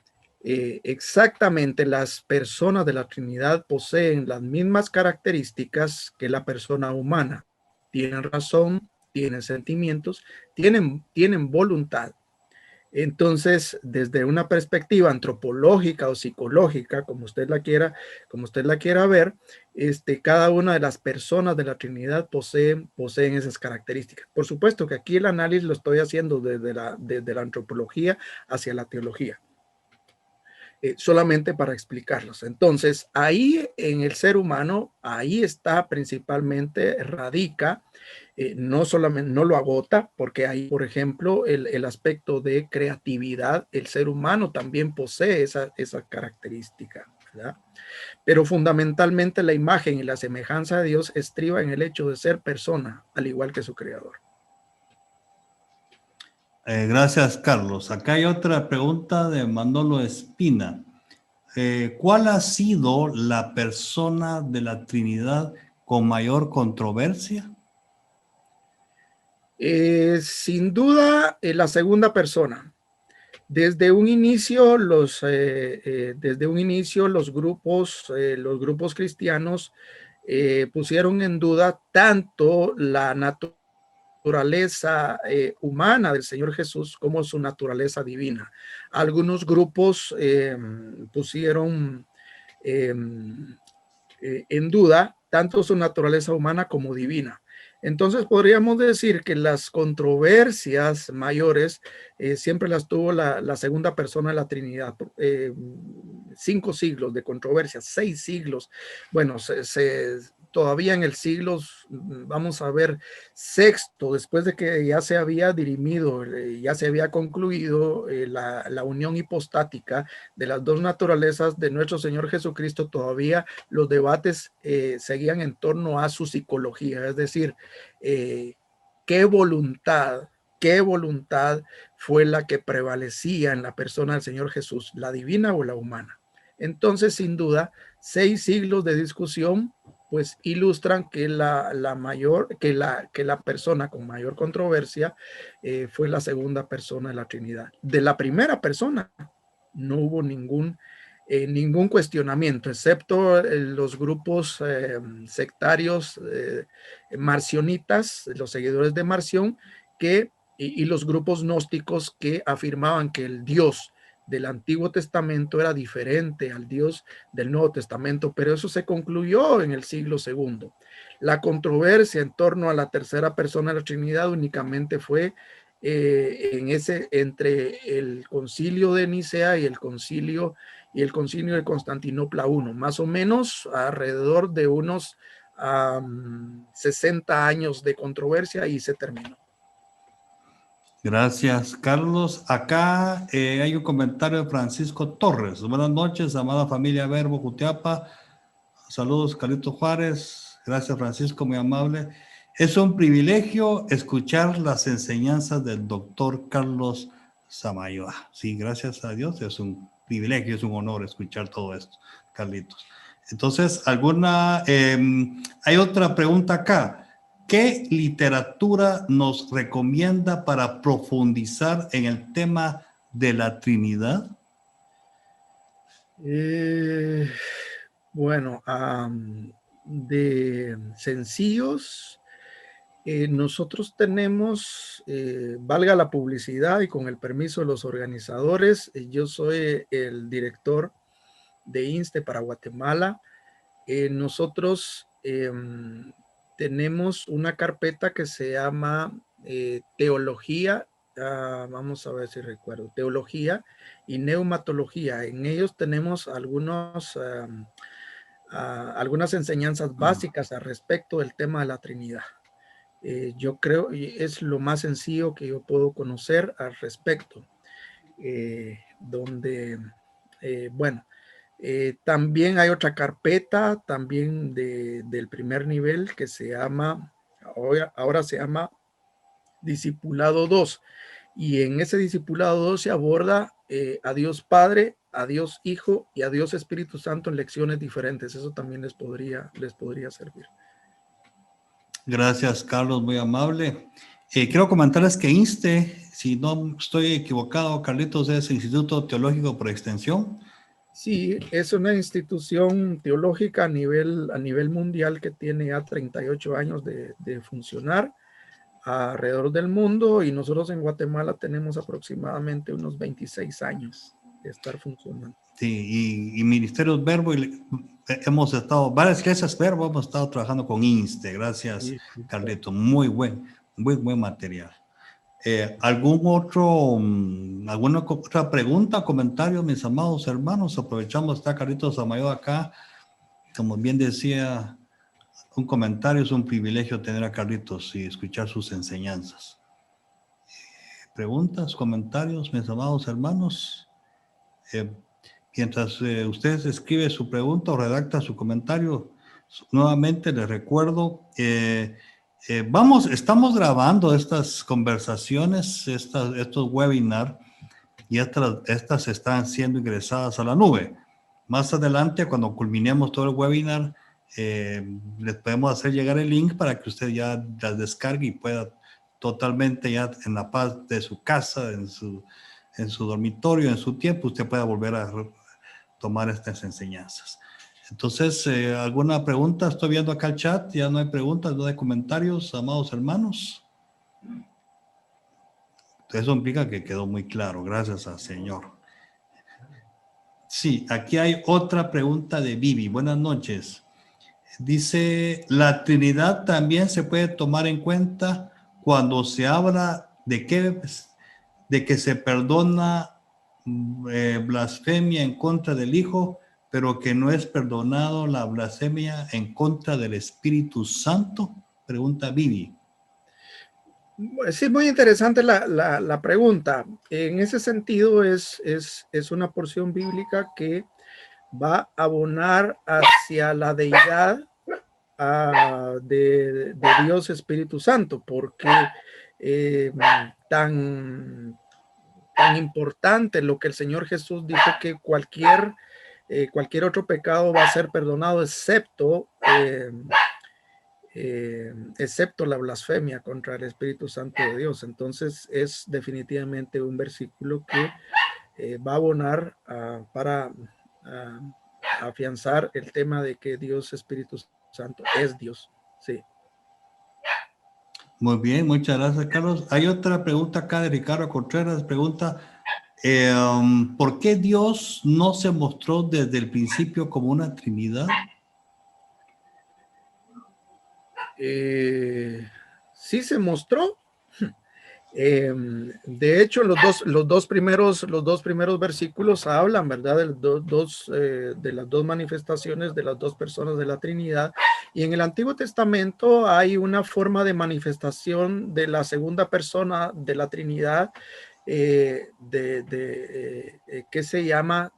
exactamente las personas de la Trinidad poseen las mismas características que la persona humana. Tienen razón, tienen sentimientos, tienen voluntad. Entonces, desde una perspectiva antropológica o psicológica, como usted la quiera ver, cada una de las personas de la Trinidad poseen esas características. Por supuesto que aquí el análisis lo estoy haciendo desde la antropología hacia la teología. Solamente para explicarlos. Entonces, ahí en el ser humano, ahí está principalmente, radica, no solamente, no lo agota, porque ahí, por ejemplo, el aspecto de creatividad, el ser humano también posee esa característica, ¿verdad? Pero fundamentalmente la imagen y la semejanza de Dios estriba en el hecho de ser persona, al igual que su creador. Gracias, Carlos. Acá hay otra pregunta de Manolo Espina. ¿Cuál ha sido la persona de la Trinidad con mayor controversia? Sin duda, la segunda persona. Desde un inicio, los grupos cristianos pusieron en duda tanto la naturaleza humana del Señor Jesús como su naturaleza divina. Algunos grupos pusieron en duda tanto su naturaleza humana como divina. Entonces podríamos decir que las controversias mayores siempre las tuvo la segunda persona de la Trinidad. 5 siglos de controversia, 6 siglos. Bueno, todavía en el siglo, vamos a ver, sexto, después de que ya se había dirimido, ya se había concluido la unión hipostática de las dos naturalezas de nuestro Señor Jesucristo, todavía los debates seguían en torno a su psicología, es decir, qué voluntad fue la que prevalecía en la persona del Señor Jesús, la divina o la humana. Entonces, sin duda, 6 siglos de discusión pues ilustran que la persona con mayor controversia fue la segunda persona de la Trinidad. De la primera persona no hubo ningún cuestionamiento, excepto los grupos sectarios marcionitas, los seguidores de Marción, y los grupos gnósticos que afirmaban que el Dios del Antiguo Testamento era diferente al Dios del Nuevo Testamento, pero eso se concluyó en el siglo II. La controversia en torno a la tercera persona de la Trinidad únicamente fue entre el concilio de Nicea y el concilio de Constantinopla I, más o menos alrededor de unos 60 años de controversia, y se terminó. Gracias, Carlos. Acá hay un comentario de Francisco Torres. Buenas noches, amada familia Verbo Jutiapa. Saludos, Carlito Juárez. Gracias, Francisco, muy amable. Es un privilegio escuchar las enseñanzas del doctor Carlos Samayoa. Sí, gracias a Dios, es un privilegio, es un honor escuchar todo esto, Carlitos. Entonces, hay otra pregunta acá. ¿Qué literatura nos recomienda para profundizar en el tema de la Trinidad? Bueno, de sencillos, nosotros tenemos, valga la publicidad y con el permiso de los organizadores, yo soy el director de INSTE para Guatemala. Nosotros tenemos una carpeta que se llama Teología, vamos a ver si recuerdo, Teología y Neumatología. En ellos tenemos algunas enseñanzas básicas al respecto del tema de la Trinidad. Yo creo que es lo más sencillo que yo puedo conocer al respecto. También hay otra carpeta también del primer nivel que se llama, ahora se llama Discipulado 2, y en ese Discipulado 2 se aborda a Dios Padre, a Dios Hijo y a Dios Espíritu Santo en lecciones diferentes. Eso también les podría servir. Gracias, Carlos, muy amable. Quiero comentarles que INSTE, si no estoy equivocado, Carlitos, es Instituto Teológico por Extensión. Sí, es una institución teológica a nivel mundial que tiene ya 38 años de funcionar alrededor del mundo, y nosotros en Guatemala tenemos aproximadamente unos 26 años de estar funcionando. Sí, y Ministerios Verbo, hemos estado, varias iglesias Verbo, hemos estado trabajando con INSTE. Gracias, sí, Carlito. Muy buen material. ¿Alguna otra pregunta, comentario, mis amados hermanos? Aprovechamos, está Carlito Samayoa acá. Como bien decía, un comentario, es un privilegio tener a Carlitos y escuchar sus enseñanzas. ¿Preguntas, comentarios, mis amados hermanos? Mientras usted escribe su pregunta o redacta su comentario, nuevamente les recuerdo, estamos grabando estas conversaciones, estos webinars, y estas están siendo ingresadas a la nube. Más adelante, cuando culminemos todo el webinar, les podemos hacer llegar el link para que usted ya las descargue y pueda totalmente ya en la paz de su casa, en su dormitorio, en su tiempo, usted pueda volver a tomar estas enseñanzas. Entonces, ¿alguna pregunta? Estoy viendo acá el chat, ya no hay preguntas, no hay comentarios, amados hermanos. Eso implica que quedó muy claro, gracias al Señor. Sí, aquí hay otra pregunta de Vivi. Buenas noches. Dice, ¿la Trinidad también se puede tomar en cuenta cuando se habla de que se perdona blasfemia en contra del Hijo, pero que no es perdonado la blasfemia en contra del Espíritu Santo? Pregunta Vivi. Sí, muy interesante la pregunta. En ese sentido es una porción bíblica que va a abonar hacia la deidad de Dios Espíritu Santo, porque tan importante lo que el Señor Jesús dijo, que cualquier otro pecado va a ser perdonado excepto la blasfemia contra el Espíritu Santo de Dios. Entonces es definitivamente un versículo que va a abonar para afianzar el tema de que Dios Espíritu Santo es Dios. Sí. Muy bien, muchas gracias, Carlos. Hay otra pregunta acá de Ricardo Contreras. Pregunta, ¿por qué Dios no se mostró desde el principio como una Trinidad? Sí se mostró. De hecho, los dos primeros versículos hablan, ¿verdad? De las dos manifestaciones de las dos personas de la Trinidad. Y en el Antiguo Testamento hay una forma de manifestación de la segunda persona de la Trinidad que se llama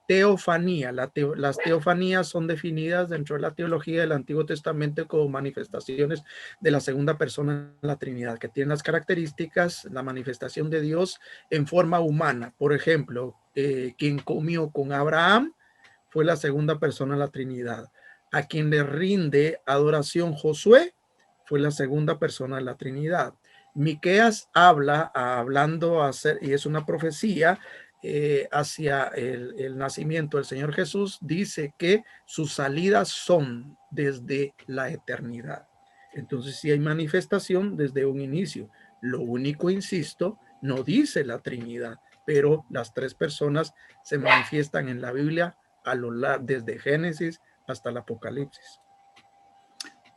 teofanía. Las teofanías son definidas dentro de la teología del Antiguo Testamento como manifestaciones de la segunda persona de la Trinidad, que tienen las características, la manifestación de Dios en forma humana. Por ejemplo, quien comió con Abraham fue la segunda persona de la Trinidad. A quien le rinde adoración Josué fue la segunda persona de la Trinidad. Miqueas y es una profecía hacia el nacimiento del Señor Jesús, dice que sus salidas son desde la eternidad. Entonces sí hay manifestación desde un inicio. Lo único, insisto, no dice la Trinidad, pero las tres personas se manifiestan en la Biblia desde Génesis hasta el Apocalipsis.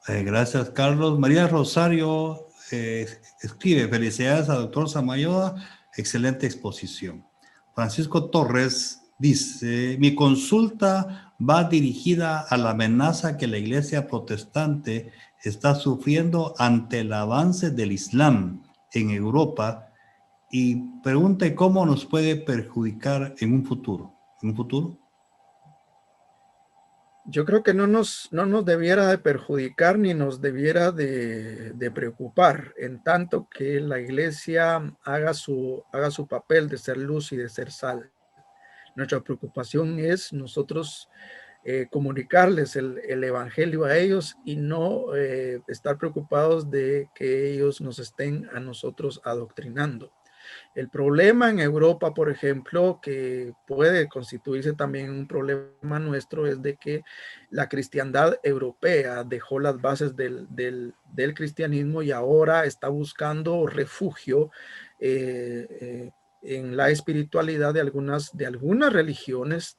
Gracias, Carlos. María Rosario escribe, felicidades al doctor Samayoa, excelente exposición. Francisco Torres dice, mi consulta va dirigida a la amenaza que la iglesia protestante está sufriendo ante el avance del Islam en Europa y pregunta cómo nos puede perjudicar en un futuro. ¿En un futuro? Yo creo que no nos debiera de perjudicar ni nos debiera de preocupar, en tanto que la iglesia haga su papel de ser luz y de ser sal. Nuestra preocupación es nosotros comunicarles el evangelio a ellos y no estar preocupados de que ellos nos estén a nosotros adoctrinando. El problema en Europa, por ejemplo, que puede constituirse también un problema nuestro, es de que la cristiandad europea dejó las bases del cristianismo y ahora está buscando refugio en la espiritualidad de algunas religiones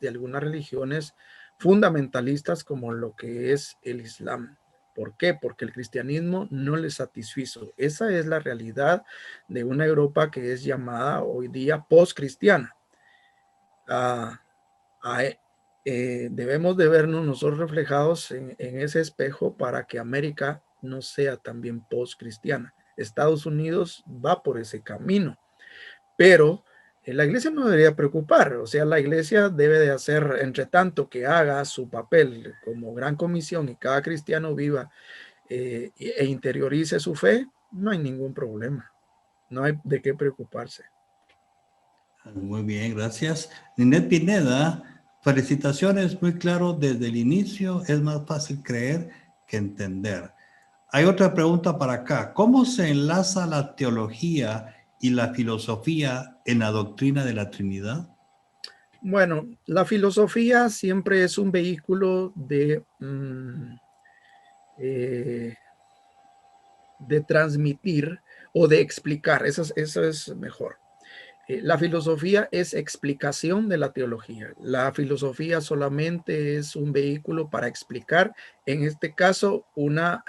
fundamentalistas como lo que es el Islam. ¿Por qué? Porque el cristianismo no les satisfizo. Esa es la realidad de una Europa que es llamada hoy día post-cristiana. Debemos de vernos nosotros reflejados en ese espejo para que América no sea también post-cristiana. Estados Unidos va por ese camino, pero la iglesia no debería preocupar. O sea, la iglesia debe de hacer, entre tanto que haga su papel como gran comisión y cada cristiano viva e interiorice su fe, no hay ningún problema. No hay de qué preocuparse. Muy bien, gracias. Ninette Pineda, felicitaciones, muy claro desde el inicio, es más fácil creer que entender. Hay otra pregunta para acá. ¿Cómo se enlaza la teología y la filosofía en la doctrina de la Trinidad? Bueno, la filosofía siempre es un vehículo de transmitir o de explicar. Eso es mejor. La filosofía es explicación de la teología. La filosofía solamente es un vehículo para explicar, en este caso, una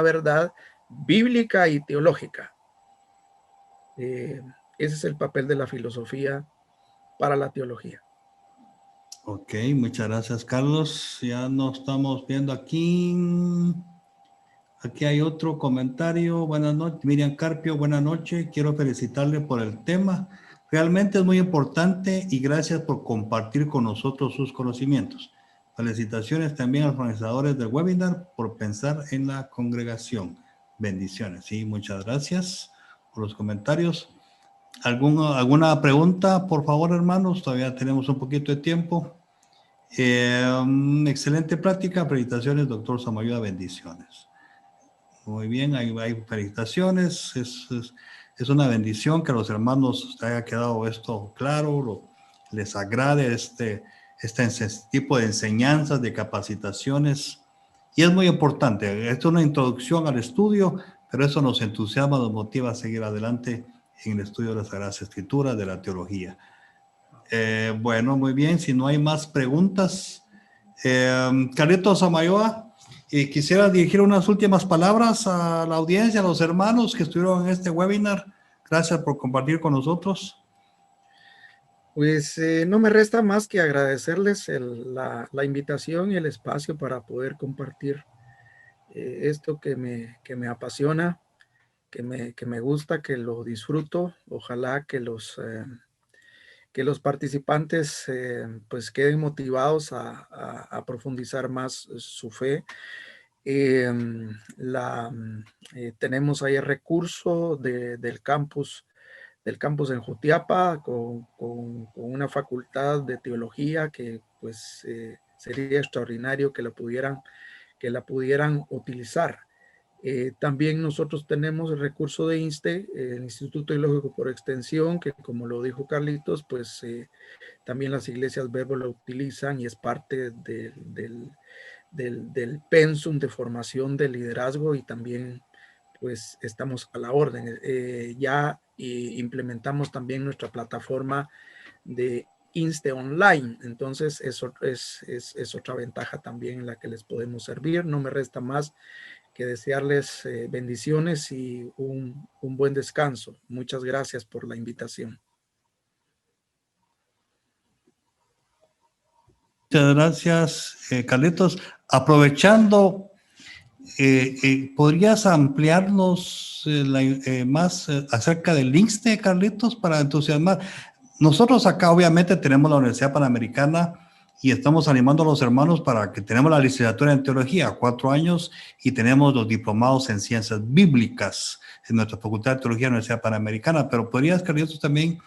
verdad bíblica y teológica. Ese es el papel de la filosofía para la teología. Ok, muchas gracias, Carlos. Ya nos estamos viendo aquí. Aquí hay otro comentario. Buenas noches, Miriam Carpio, buenas noches. Quiero felicitarle por el tema. Realmente es muy importante y gracias por compartir con nosotros sus conocimientos. Felicitaciones también a los organizadores del webinar por pensar en la congregación. Bendiciones. Sí, muchas gracias por los comentarios. ¿Alguna pregunta, por favor, hermanos? Todavía tenemos un poquito de tiempo. Excelente práctica. Felicitaciones, doctor Samayoa. Bendiciones. Muy bien, hay felicitaciones. Es una bendición que a los hermanos haya quedado esto claro, les agrade este tipo de enseñanzas, de capacitaciones. Y es muy importante. Esto es una introducción al estudio, pero eso nos entusiasma, nos motiva a seguir adelante en el estudio de las Sagradas Escrituras, de la teología. Bueno, muy bien. Si no hay más preguntas, Carlitos Samayoa, quisiera dirigir unas últimas palabras a la audiencia, a los hermanos que estuvieron en este webinar. Gracias por compartir con nosotros. Pues no me resta más que agradecerles la invitación y el espacio para poder compartir esto que me apasiona, que me gusta, que lo disfruto. Ojalá que los participantes pues queden motivados a profundizar más su fe. Tenemos ahí el recurso del campus en Jutiapa con una facultad de teología que pues sería extraordinario que la pudieran utilizar. También nosotros tenemos el recurso de INSTE, el Instituto Teológico por Extensión, que como lo dijo Carlitos, pues también las iglesias Verbo lo utilizan y es parte del pensum de formación de liderazgo, y también pues estamos a la orden. Ya implementamos también nuestra plataforma de INSTE Online, entonces eso es otra ventaja también en la que les podemos servir. No me resta más que desearles bendiciones y un buen descanso. Muchas gracias por la invitación. Muchas gracias, Carlitos. Aprovechando, ¿podrías ampliarnos más acerca del INSTE, Carlitos, para entusiasmar? Nosotros acá obviamente tenemos la Universidad Panamericana y estamos animando a los hermanos para que tenemos la licenciatura en teología, 4 años, y tenemos los diplomados en ciencias bíblicas en nuestra Facultad de Teología de la Universidad Panamericana. Pero podrías, Carlitos, también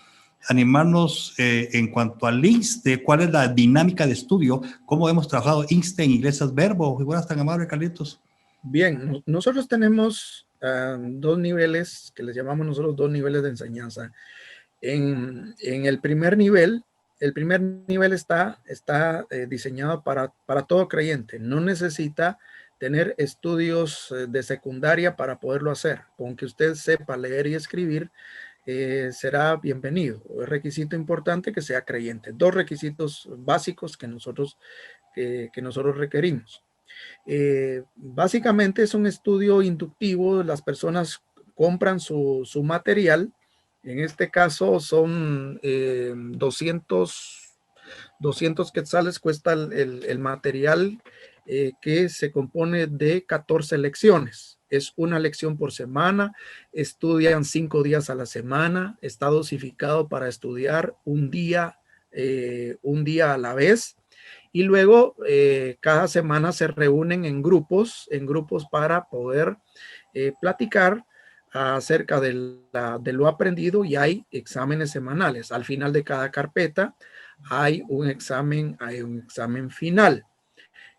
animarnos en cuanto al INSTE, cuál es la dinámica de estudio, cómo hemos trabajado INSTE en Iglesias Verbo. Igual tan amable, Carlitos. Bien, nosotros tenemos 2 niveles que les llamamos nosotros 2 niveles de enseñanza. En el primer nivel está diseñado para todo creyente. No necesita tener estudios de secundaria para poderlo hacer. Con que usted sepa leer y escribir, será bienvenido. Es requisito importante que sea creyente. 2 requisitos básicos que nosotros requerimos. Básicamente es un estudio inductivo. Las personas compran su material. En este caso son 200 quetzales cuesta el material, que se compone de 14 lecciones. Es una lección por semana, estudian 5 días a la semana, está dosificado para estudiar un día a la vez. Y luego cada semana se reúnen en grupos para poder platicar acerca de lo aprendido, y hay exámenes semanales. Al final de cada carpeta hay un examen final.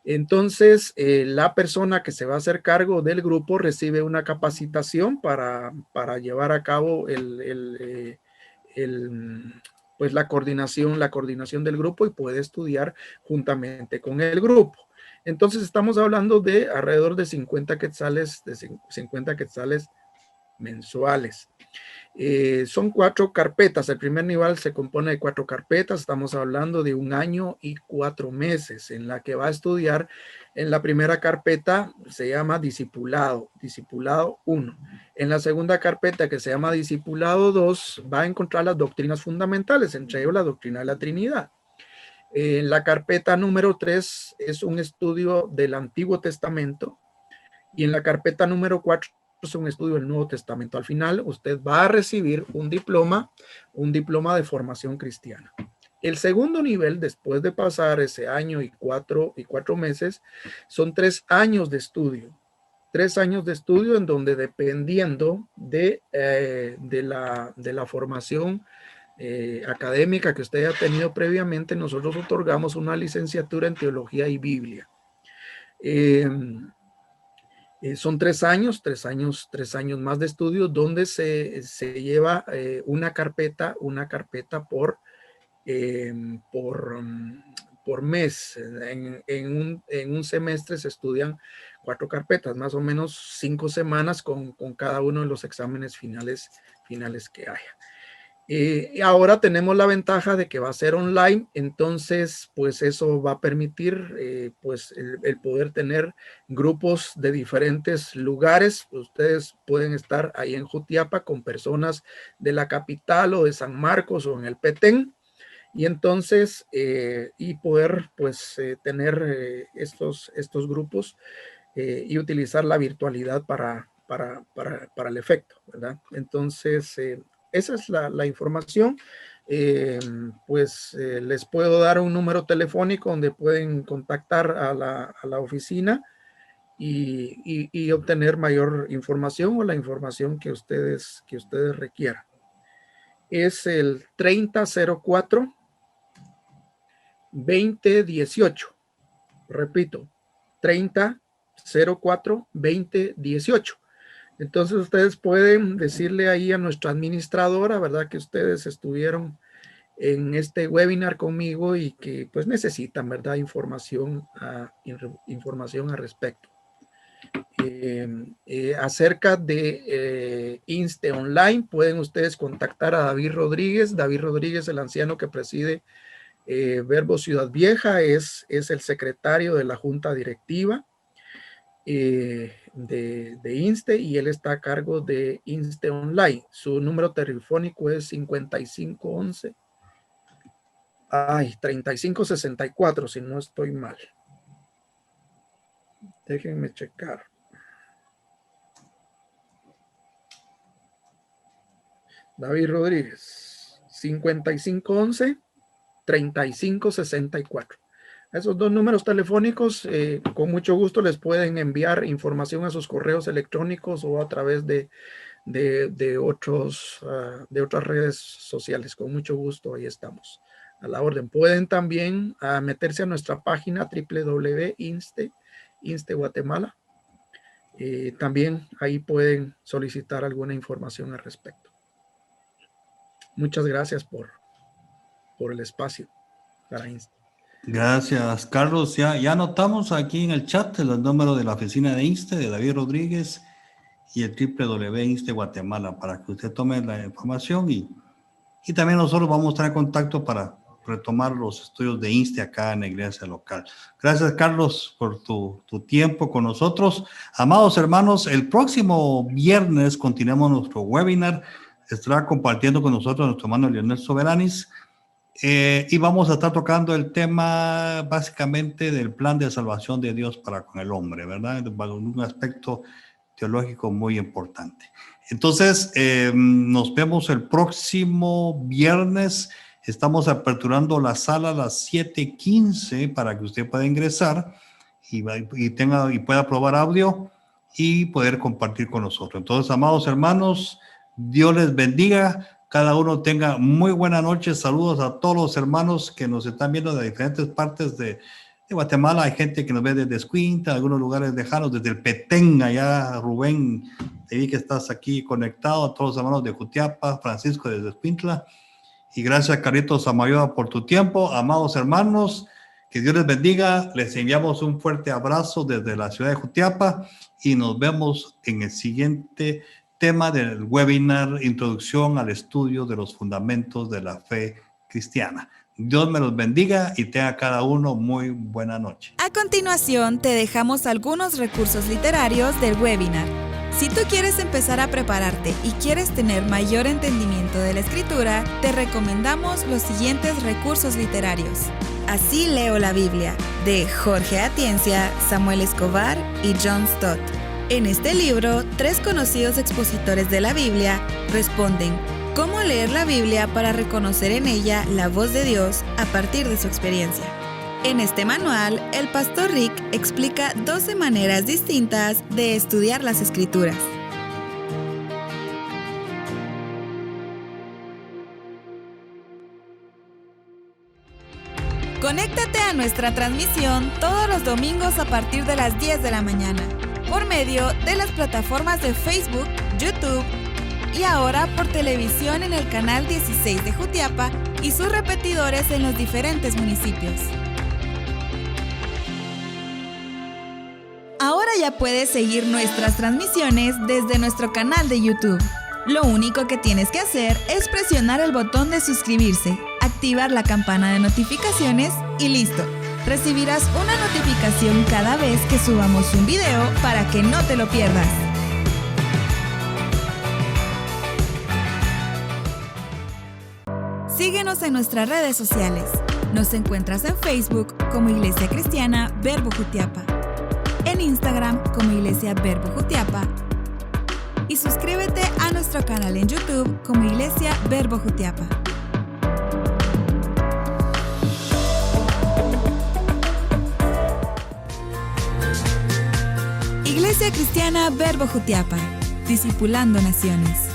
Entonces, la persona que se va a hacer cargo del grupo recibe una capacitación para llevar a cabo pues la coordinación del grupo y puede estudiar juntamente con el grupo. Entonces, estamos hablando de alrededor de 50 quetzales, mensuales. Son 4 carpetas. El primer nivel se compone de 4 carpetas. Estamos hablando de 1 año y 4 meses en la que va a estudiar. En la primera carpeta se llama Discipulado 1. En la segunda carpeta, que se llama Discipulado 2, va a encontrar las doctrinas fundamentales, entre ellos la doctrina de la Trinidad. En la carpeta número 3 es un estudio del Antiguo Testamento. Y en la carpeta número 4 es un estudio del Nuevo Testamento. Al final, usted va a recibir un diploma de formación cristiana. El segundo nivel, después de pasar ese año y 4 meses, son 3 años de estudio. 3 años de estudio en donde, dependiendo de la formación académica que usted haya tenido previamente, nosotros otorgamos una licenciatura en Teología y Biblia. Son 3 años más de estudio, donde se lleva una carpeta por mes. En un semestre se estudian 4 carpetas, más o menos 5 semanas con cada uno de los exámenes finales que haya. Ahora tenemos la ventaja de que va a ser online, entonces pues eso va a permitir pues el poder tener grupos de diferentes lugares. Ustedes pueden estar ahí en Jutiapa con personas de la capital o de San Marcos o en el Petén, y entonces y poder pues tener estos grupos y utilizar la virtualidad para el efecto, ¿verdad? Entonces esa es la información. Les puedo dar un número telefónico donde pueden contactar a la oficina y obtener mayor información o la información que ustedes requieran. Es el 3004-2018. Repito, 3004-2018. Entonces ustedes pueden decirle ahí a nuestra administradora, ¿verdad?, que ustedes estuvieron en este webinar conmigo y que pues necesitan, ¿verdad?, información al respecto. Acerca de INSTE Online, pueden ustedes contactar a David Rodríguez. David Rodríguez, el anciano que preside Verbo Ciudad Vieja, es el secretario de la Junta Directiva de INSTE, y él está a cargo de INSTE Online. Su número telefónico es 3564, si no estoy mal. Déjenme checar. David Rodríguez, 5511-3564. Esos 2 números telefónicos, con mucho gusto les pueden enviar información a sus correos electrónicos o a través de otras redes sociales. Con mucho gusto, ahí estamos a la orden. Pueden también meterse a nuestra página www.inste Guatemala. También ahí pueden solicitar alguna información al respecto. Muchas gracias por el espacio para INSTE. Gracias, Carlos. Ya anotamos aquí en el chat el número de la oficina de INSTE, de David Rodríguez, y el www.inste Guatemala, para que usted tome la información, y también nosotros vamos a estar en contacto para retomar los estudios de INSTE acá en la iglesia local. Gracias, Carlos, por tu tiempo con nosotros. Amados hermanos, el próximo viernes continuamos nuestro webinar. Estará compartiendo con nosotros nuestro hermano Leonel Soberanis. Y vamos a estar tocando el tema básicamente del plan de salvación de Dios para con el hombre, ¿verdad? Un aspecto teológico muy importante. Entonces, nos vemos el próximo viernes. Estamos aperturando la sala a las 7:15 para que usted pueda ingresar y pueda probar audio y poder compartir con nosotros. Entonces, amados hermanos, Dios les bendiga. Cada uno tenga muy buena noche. Saludos a todos los hermanos que nos están viendo de diferentes partes de Guatemala. Hay gente que nos ve desde Escuintla, algunos lugares lejanos, desde el Petén, allá Rubén, te vi que estás aquí conectado, a todos los hermanos de Jutiapa, Francisco desde Escuintla. Y gracias, Carlitos Samayoa, por tu tiempo. Amados hermanos, que Dios les bendiga. Les enviamos un fuerte abrazo desde la ciudad de Jutiapa y nos vemos en el siguiente tema del webinar Introducción al estudio de los fundamentos de la fe cristiana. Dios me los bendiga y tenga cada uno muy buena noche. A continuación, te dejamos algunos recursos literarios del webinar. Si tú quieres empezar a prepararte y quieres tener mayor entendimiento de la Escritura, te recomendamos los siguientes recursos literarios. Así leo la Biblia, de Jorge Atienza, Samuel Escobar y John Stott. En este libro, 3 conocidos expositores de la Biblia responden cómo leer la Biblia para reconocer en ella la voz de Dios a partir de su experiencia. En este manual, el pastor Rick explica 12 maneras distintas de estudiar las Escrituras. Conéctate a nuestra transmisión todos los domingos a partir de las 10 de la mañana, por medio de las plataformas de Facebook, YouTube y ahora por televisión en el canal 16 de Jutiapa y sus repetidores en los diferentes municipios. Ahora ya puedes seguir nuestras transmisiones desde nuestro canal de YouTube. Lo único que tienes que hacer es presionar el botón de suscribirse, activar la campana de notificaciones y listo. Recibirás una notificación cada vez que subamos un video para que no te lo pierdas. Síguenos en nuestras redes sociales. Nos encuentras en Facebook como Iglesia Cristiana Verbo Jutiapa, en Instagram como Iglesia Verbo Jutiapa y suscríbete a nuestro canal en YouTube como Iglesia Verbo Jutiapa. Iglesia Cristiana Verbo Jutiapa, discipulando naciones.